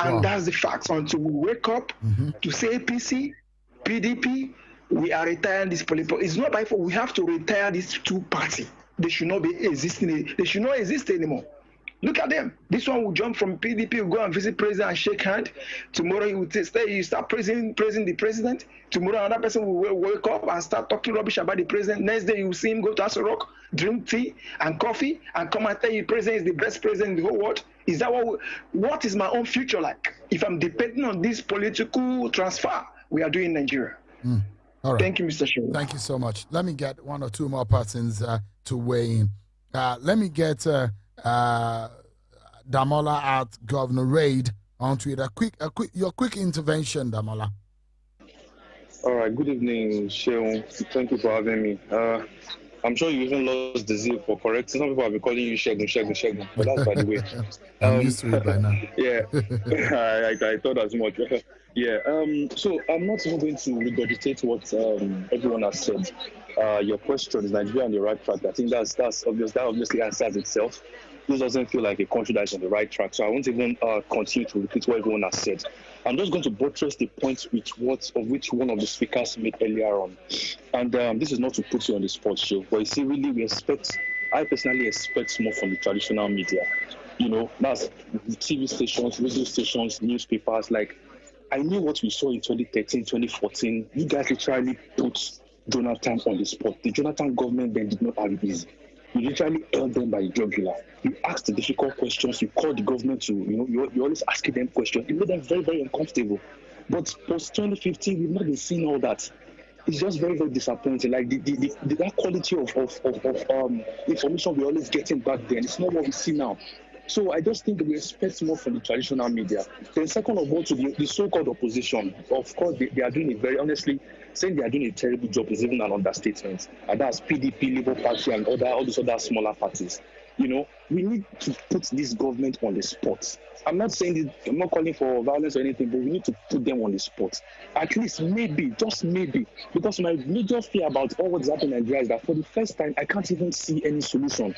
And that's the facts. Until we wake up to say APC, PDP, we are retiring this political. It's not by fault. We have to retire these two parties. They should not be existing. They should not exist anymore. Look at them. This one will jump from PDP, will go and visit president and shake hand. Tomorrow he will start praising the president. Tomorrow another person will wake up and start talking rubbish about the president. Next day you will see him go to Aso Rock, drink tea and coffee, and come and tell you the president is the best president in the whole world. Is that what is my own future like? If I'm depending on this political transfer we are doing in Nigeria. All right. Thank you, Mr. Shehu. Thank you so much. Let me get one or two more persons to weigh in. Let me get Damola at Governor Raid on Twitter. Your quick intervention, Damola. All right. Good evening, Shehu. Thank you for having me. I'm sure you even lost the zeal for correcting. Some people have been calling you Shegun, but that's by the way. I'm used to it by now. Yeah, I thought as much. Yeah. So I'm not even going to regurgitate what everyone has said. Your question is Nigeria on the right track. I think that's obvious. That obviously answers itself. This doesn't feel like a country that's on the right track. So I won't even continue to repeat what everyone has said. I'm just going to buttress the point which one of the speakers made earlier on. And this is not to put you on the spot, show, but you see, really, I personally expect more from the traditional media. That's TV stations, radio stations, newspapers. Like, I knew what we saw in 2013, 2014. You guys literally put Jonathan on the spot. The Jonathan government then did not have it easy. You literally held them by the jugular. You asked the difficult questions. You called the government to, you're always asking them questions. It made them very, very uncomfortable. But post 2015, we've not been seeing all that. It's just very, very disappointing. Like that quality of information we're always getting back then, it's not what we see now. So I just think we expect more from the traditional media. Then second of all, to the so-called opposition, of course, they are doing it very honestly. Saying they are doing a terrible job is even an understatement. And that's PDP, Labour Party, and all these other smaller parties. You know, we need to put this government on the spot. I'm not saying this, I'm not calling for violence or anything, but we need to put them on the spot. At least maybe, just maybe, because my major fear about all what's happening in Nigeria is that for the first time, I can't even see any solution.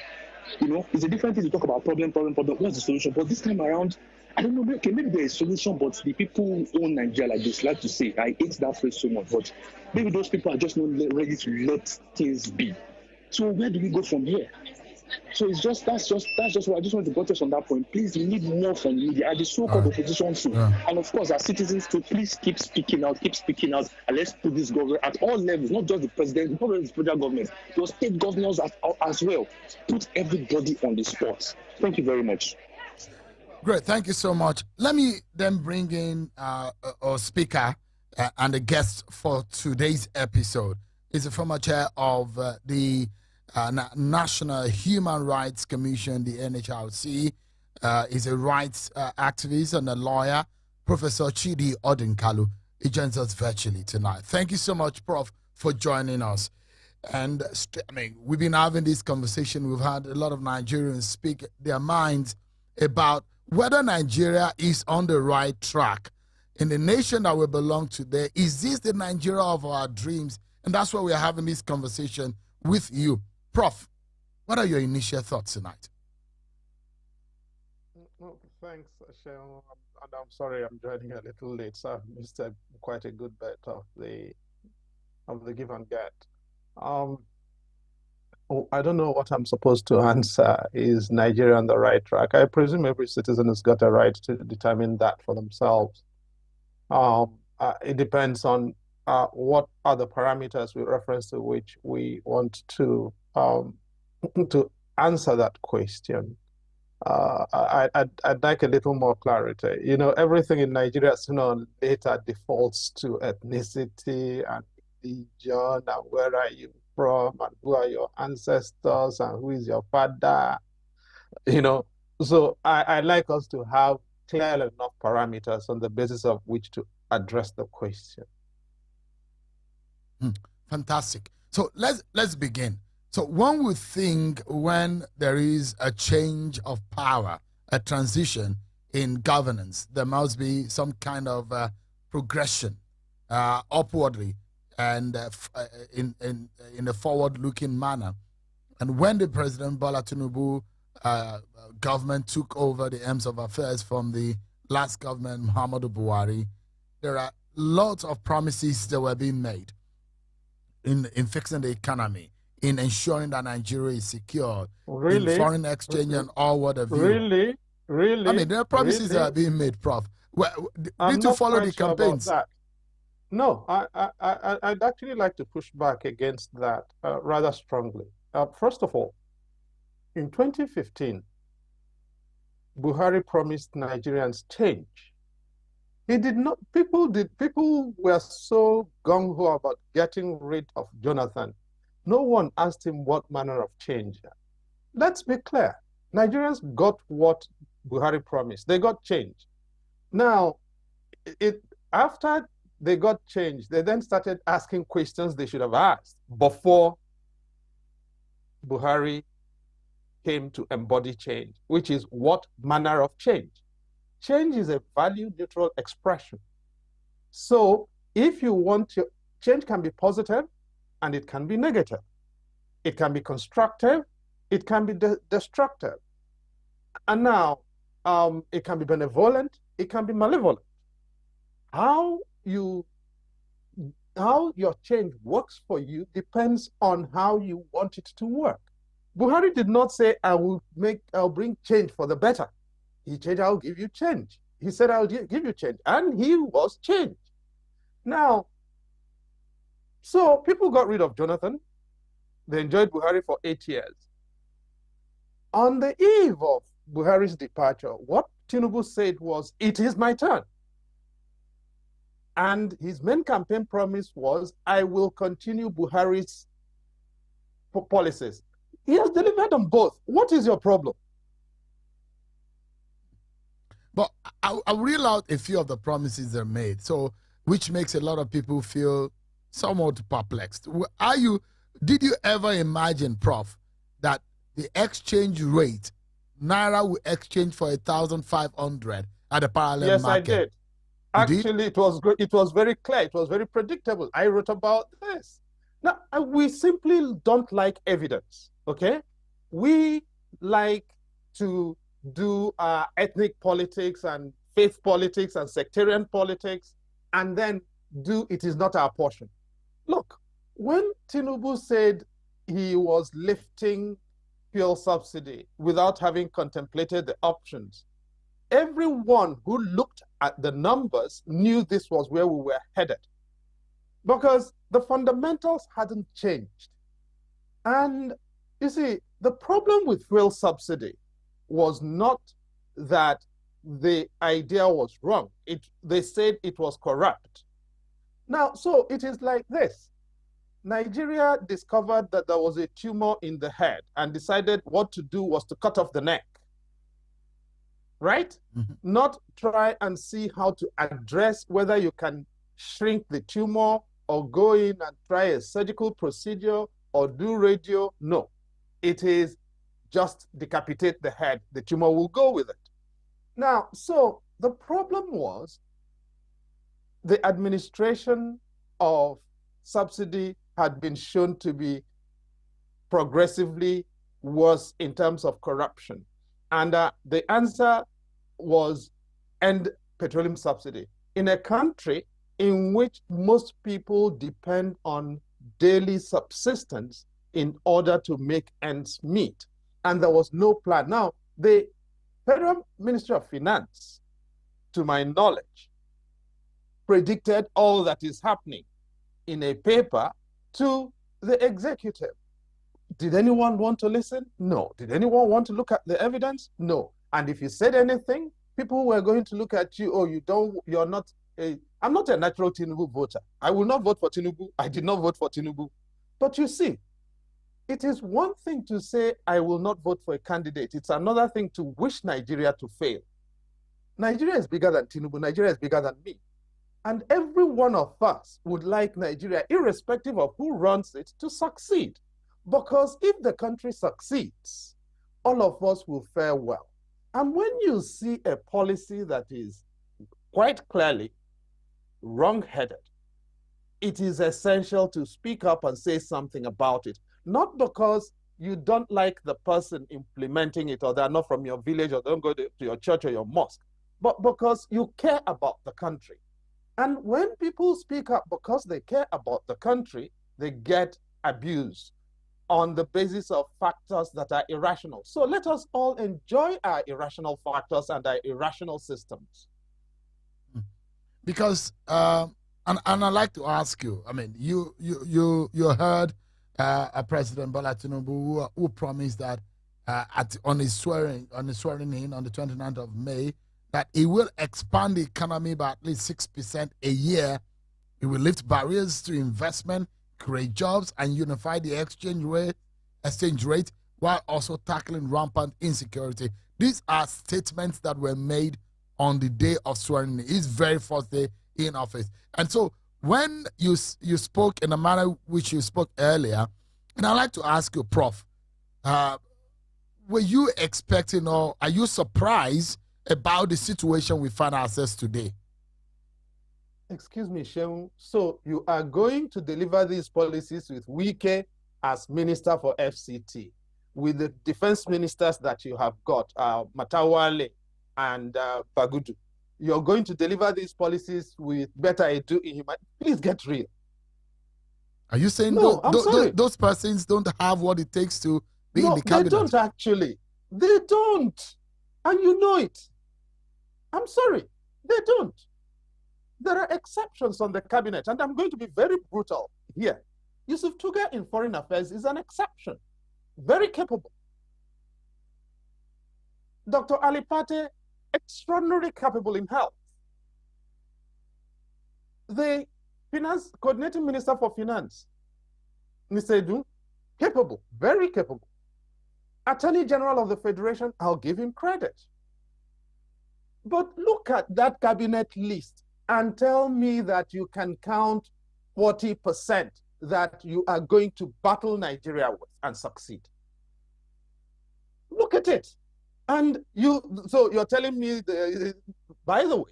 You know, it's a different thing to talk about problem. What's the solution? But this time around, I don't know. Okay, maybe there's a solution, but the people who own Nigeria, like this, like to say, I hate that phrase so much, but maybe those people are just not ready to let things be. So where do we go from here? So that's just what I just want to buttress on that point. Please, we need more from media and the so-called opposition too. And of course, our citizens too. Please keep speaking out, and let's put this government at all levels, not just the president, not just the federal government, your state governors as well. Put everybody on the spot. Thank you very much. Great, thank you so much. Let me then bring in our speaker and the guest for today's episode. He's a former chair of the National Human Rights Commission, the NHRC. Is a rights activist and a lawyer, Professor Chidi Odinkalu. He joins us virtually tonight. Thank you so much, Prof, for joining us. And I mean, we've been having this conversation. We've had a lot of Nigerians speak their minds about whether Nigeria is on the right track in the nation that we belong to. There is this the Nigeria of our dreams, and that's why we're having this conversation with you. Prof, what are your initial thoughts tonight? Well, thanks, Sheon. And I'm sorry I'm joining a little late, so I've missed quite a good bit of the give and get. I don't know what I'm supposed to answer. Is Nigeria on the right track? I presume every citizen has got a right to determine that for themselves. It depends on what are the parameters with reference to which we want to answer that question. I'd like a little more clarity. You know, everything in Nigeria sooner or later defaults to ethnicity and religion and where are you from and who are your ancestors and who is your father. You know, so I'd like us to have clear enough parameters on the basis of which to address the question. Fantastic. So let's begin. So one would think when there is a change of power, a transition in governance, there must be some kind of progression upwardly and in a forward-looking manner. And when the President Bola Tinubu government took over the aims of affairs from the last government, Muhammadu Buhari, there are lots of promises that were being made in fixing the economy, in ensuring that Nigeria is secure, in foreign exchange and all what have you. Really? I mean, there are promises that are being made, Prof. Did you follow the campaigns? Sure no, I'd actually like to push back against that rather strongly. First of all, in 2015, Buhari promised Nigerians change. He did not. People were so gung-ho about getting rid of Jonathan. No one asked him what manner of change. Let's be clear. Nigerians got what Buhari promised. They got change. Now, after they got change, they then started asking questions they should have asked before Buhari came to embody change, which is what manner of change? Change is a value-neutral expression. So if you want to, change can be positive and it can be negative. It can be constructive, it can be destructive. And now, it can be benevolent, it can be malevolent. How your change works for you depends on how you want it to work. Buhari did not say, I'll bring change for the better. He said, I'll give you change. He said, I'll give you change. And he was changed. Now, so people got rid of Jonathan. They enjoyed Buhari for 8 years. On the eve of Buhari's departure, what Tinubu said was, it is my turn. And his main campaign promise was, I will continue Buhari's policies. He has delivered on both. What is your problem? But I'll reel out a few of the promises they're made, so which makes a lot of people feel somewhat perplexed. Did you ever imagine, Prof, that the exchange rate, Naira will exchange for 1,500 at the parallel yes, market. Yes, I did. Actually, it was good. It was very clear. It was very predictable. I wrote about this. Now, we simply don't like evidence, okay? We like to do ethnic politics and faith politics and sectarian politics, and then it is not our portion. Look, when Tinubu said he was lifting fuel subsidy without having contemplated the options, everyone who looked at the numbers knew this was where we were headed, because the fundamentals hadn't changed. And you see, the problem with fuel subsidy was not that the idea was wrong. They said it was corrupt. Now, so it is like this. Nigeria discovered that there was a tumor in the head and decided what to do was to cut off the neck. Right? Mm-hmm. Not try and see how to address whether you can shrink the tumor or go in and try a surgical procedure or do radio. No, it is just decapitate the head. The tumor will go with it. Now, so the problem was the administration of subsidy had been shown to be progressively worse in terms of corruption. And the answer was end petroleum subsidy. In a country in which most people depend on daily subsistence in order to make ends meet. And there was no plan. Now, the Federal Ministry of Finance, to my knowledge, predicted all that is happening in a paper to the executive. Did anyone want to listen? No. Did anyone want to look at the evidence? No. And if you said anything, people were going to look at you, I'm not a natural Tinubu voter. I will not vote for Tinubu. I did not vote for Tinubu. But you see, it is one thing to say, I will not vote for a candidate. It's another thing to wish Nigeria to fail. Nigeria is bigger than Tinubu. Nigeria is bigger than me. And every one of us would like Nigeria, irrespective of who runs it, to succeed. Because if the country succeeds, all of us will fare well. And when you see a policy that is quite clearly wrong-headed, it is essential to speak up and say something about it. Not because you don't like the person implementing it, or they're not from your village, or don't go to your church or your mosque, but because you care about the country. And when people speak up because they care about the country, they get abused on the basis of factors that are irrational. So let us all enjoy our irrational factors and our irrational systems. Because, and I'd like to ask you, I mean, you heard President Bola Tinubu who promised that on his swearing in on the 29th of May, that he will expand the economy by at least 6% a year. He will lift barriers to investment, create jobs, and unify the exchange rate while also tackling rampant insecurity. These are statements that were made on the day of swearing in, his very first day in office. And so when you spoke in a manner which you spoke earlier, and I'd like to ask you, Prof, were you expecting, or are you surprised about the situation we find ourselves today? Excuse me, Shehu. So you are going to deliver these policies with Wike as Minister for FCT, with the defense ministers that you have got, Matawale and Bagudu. You're going to deliver these policies with Better Edu in humanity. Please get real. Are you saying no, those persons don't have what it takes to be in the cabinet? They don't actually. They don't. And you know it. I'm sorry. They don't. There are exceptions on the cabinet, and I'm going to be very brutal here. Yusuf Tuga in foreign affairs is an exception. Very capable. Dr. Ali Pate, extraordinarily capable in health. The finance coordinating minister for finance, Mr. Edu, capable, very capable. Attorney General of the Federation, I'll give him credit. But look at that cabinet list and tell me that you can count 40% that you are going to battle Nigeria with and succeed. Look at it. And so you're telling me, by the way,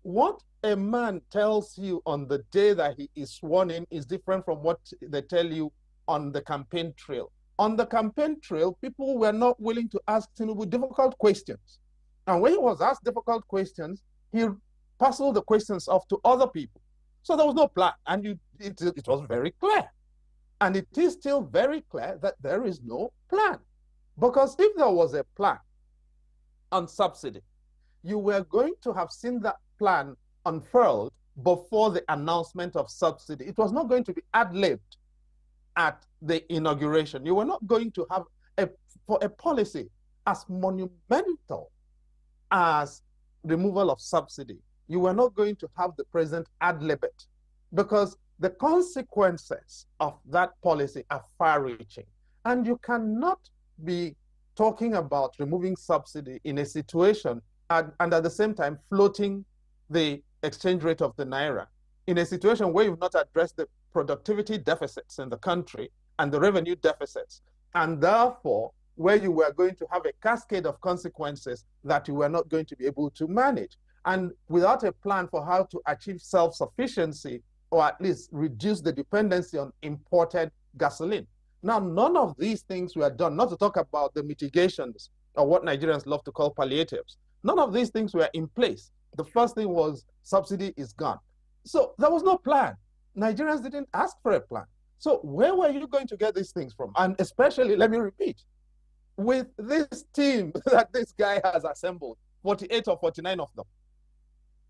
what a man tells you on the day that he is sworn in is different from what they tell you on the campaign trail. On the campaign trail, people were not willing to ask Tinubu difficult questions. And when he was asked difficult questions, he parceled the questions off to other people. So there was no plan. And it was very clear. And it is still very clear that there is no plan. Because if there was a plan on subsidy, you were going to have seen that plan unfurled before the announcement of subsidy. It was not going to be ad-libbed at the inauguration. You were not going to have for a policy as monumental as removal of subsidy. You were not going to have the president ad-lib it, because the consequences of that policy are far-reaching. And you cannot be talking about removing subsidy in a situation and at the same time floating the exchange rate of the naira in a situation where you've not addressed the productivity deficits in the country and the revenue deficits, and therefore where you were going to have a cascade of consequences that you were not going to be able to manage. And without a plan for how to achieve self-sufficiency, or at least reduce the dependency on imported gasoline. Now, none of these things were done, not to talk about the mitigations, or what Nigerians love to call palliatives. None of these things were in place. The first thing was subsidy is gone. So there was no plan. Nigerians didn't ask for a plan. So where were you going to get these things from? And especially, let me repeat, with this team that this guy has assembled, 48 or 49 of them.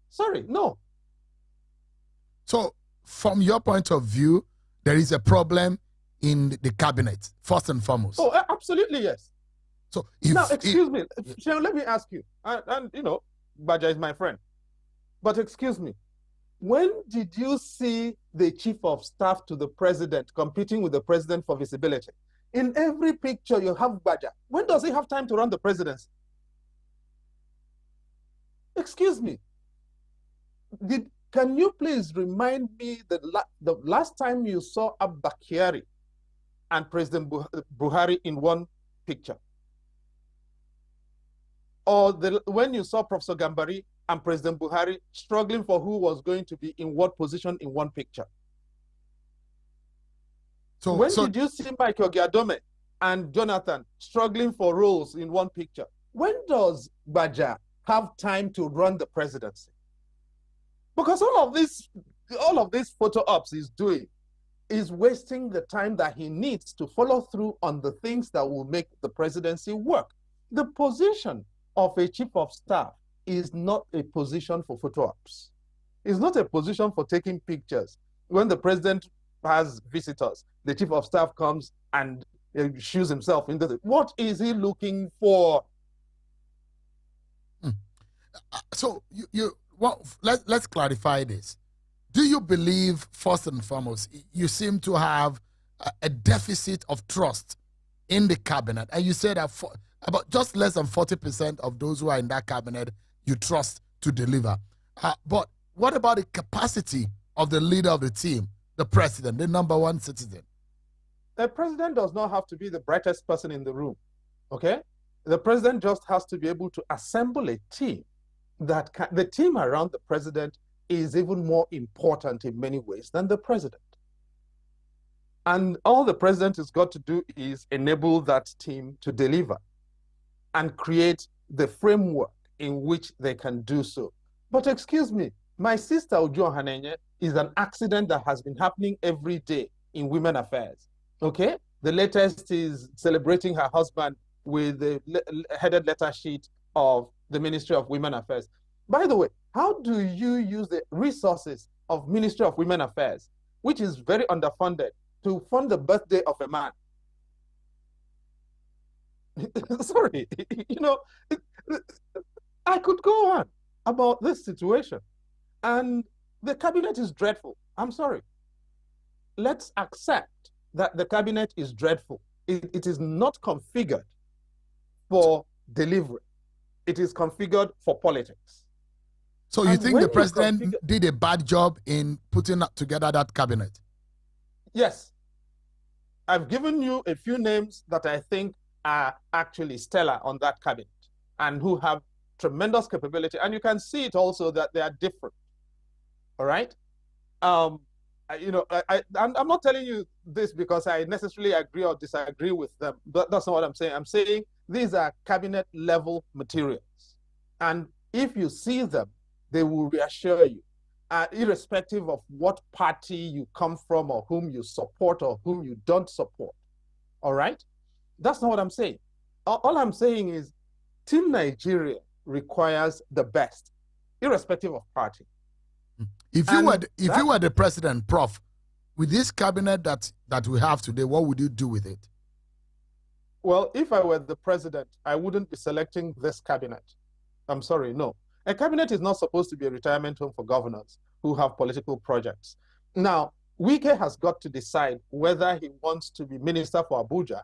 Sorry, no. So from your point of view, there is a problem in the cabinet, first and foremost. Oh, absolutely, yes. So now, excuse me, let me ask you, and you know, Baja is my friend, but excuse me, when did you see the chief of staff to the president competing with the president for visibility? In every picture you have Baja. When does he have time to run the presidency? Excuse me. Can you please remind me the last time you saw Abba Kyari and President Buhari in one picture? Or when you saw Professor Gambari and President Buhari struggling for who was going to be in what position in one picture? So when did you see Michael Giadome and Jonathan struggling for roles in one picture? When does Baja have time to run the presidency? Because all of these photo ops he's doing is wasting the time that he needs to follow through on the things that will make the presidency work. The position of a chief of staff is not a position for photo ops. It's not a position for taking pictures. When the president has visitors, the chief of staff comes and shoes himself into the. What is he looking for? So let's clarify this. Do you believe, first and foremost, you seem to have a deficit of trust in the cabinet, and you said that about just less than 40% of those who are in that cabinet you trust to deliver. But what about the capacity of the leader of the team, the president, the number one citizen? The president does not have to be the brightest person in the room, okay? The president just has to be able to assemble a team the team around the president is even more important in many ways than the president. And all the president has got to do is enable that team to deliver and create the framework in which they can do so. But excuse me, my sister Ojo Hanenye is an accident that has been happening every day in women affairs, okay? The latest is celebrating her husband with the headed letter sheet of the Ministry of Women Affairs. By the way, how do you use the resources of Ministry of Women Affairs, which is very underfunded, to fund the birthday of a man? Sorry, you know, I could go on about this situation. And the cabinet is dreadful. I'm sorry. Let's accept that the cabinet is dreadful. It is not configured for delivery. It is configured for politics. So you think the president did a bad job in putting together that cabinet? Yes. I've given you a few names that I think are actually stellar on that cabinet and who have tremendous capability. And you can see it also that they are different. All right. I'm not telling you this because I necessarily agree or disagree with them. That's not what I'm saying. I'm saying these are cabinet level materials. And if you see them, they will reassure you, irrespective of what party you come from or whom you support or whom you don't support. All right? That's not what I'm saying. All I'm saying is Team Nigeria requires the best, irrespective of party. If you were the president, Prof, with this cabinet that we have today, what would you do with it? Well, if I were the president, I wouldn't be selecting this cabinet. I'm sorry, no. A cabinet is not supposed to be a retirement home for governors who have political projects. Now, Wike has got to decide whether he wants to be minister for Abuja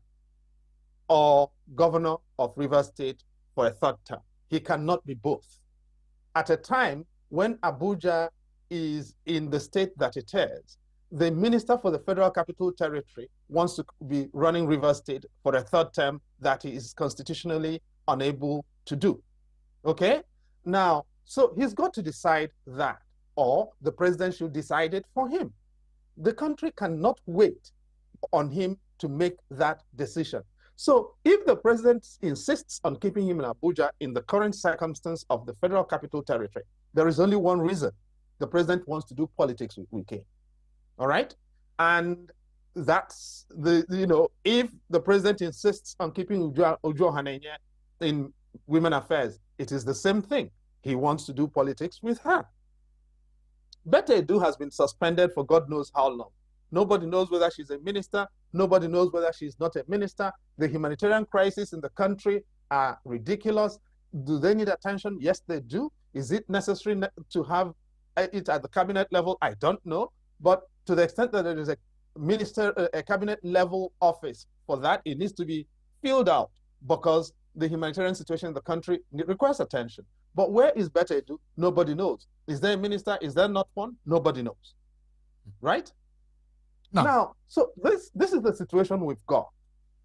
or governor of Rivers State for a third term. He cannot be both. At a time when Abuja is in the state that it is, the minister for the Federal Capital Territory wants to be running Rivers State for a third term that he is constitutionally unable to do. Okay? Now, so he's got to decide that, or the president should decide it for him. The country cannot wait on him to make that decision. So if the president insists on keeping him in Abuja in the current circumstance of the Federal Capital Territory, there is only one reason. The president wants to do politics with Wike. All right? And that's if the president insists on keeping Ujo Hanenye in women affairs, it is the same thing. He wants to do politics with her. Bette Edu has been suspended for God knows how long. Nobody knows whether she's a minister. Nobody knows whether she's not a minister. The humanitarian crisis in the country are ridiculous. Do they need attention? Yes, they do. Is it necessary to have it at the cabinet level? I don't know. But to the extent that there is a cabinet level office for that, it needs to be filled out because the humanitarian situation in the country requires attention. But where is Bette Edu? Nobody knows. Is there a minister? Is there not one? Nobody knows. Right? No. Now, so this is the situation we've got.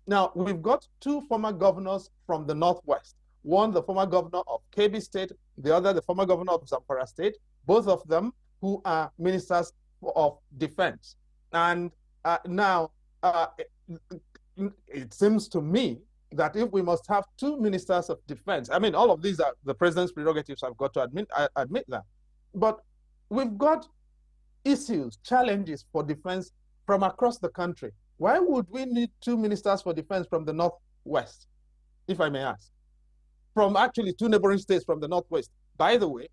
Now, we've got two former governors from the Northwest. One, the former governor of Kebbi State, the other, the former governor of Zamfara State, both of them who are ministers of defense. And now, it seems to me that if we must have two ministers of defense, I mean, all of these are the president's prerogatives, I've got to admit that. But we've got issues, challenges for defense from across the country. Why would we need two ministers for defense from the Northwest, if I may ask? From actually two neighboring states from the Northwest. By the way,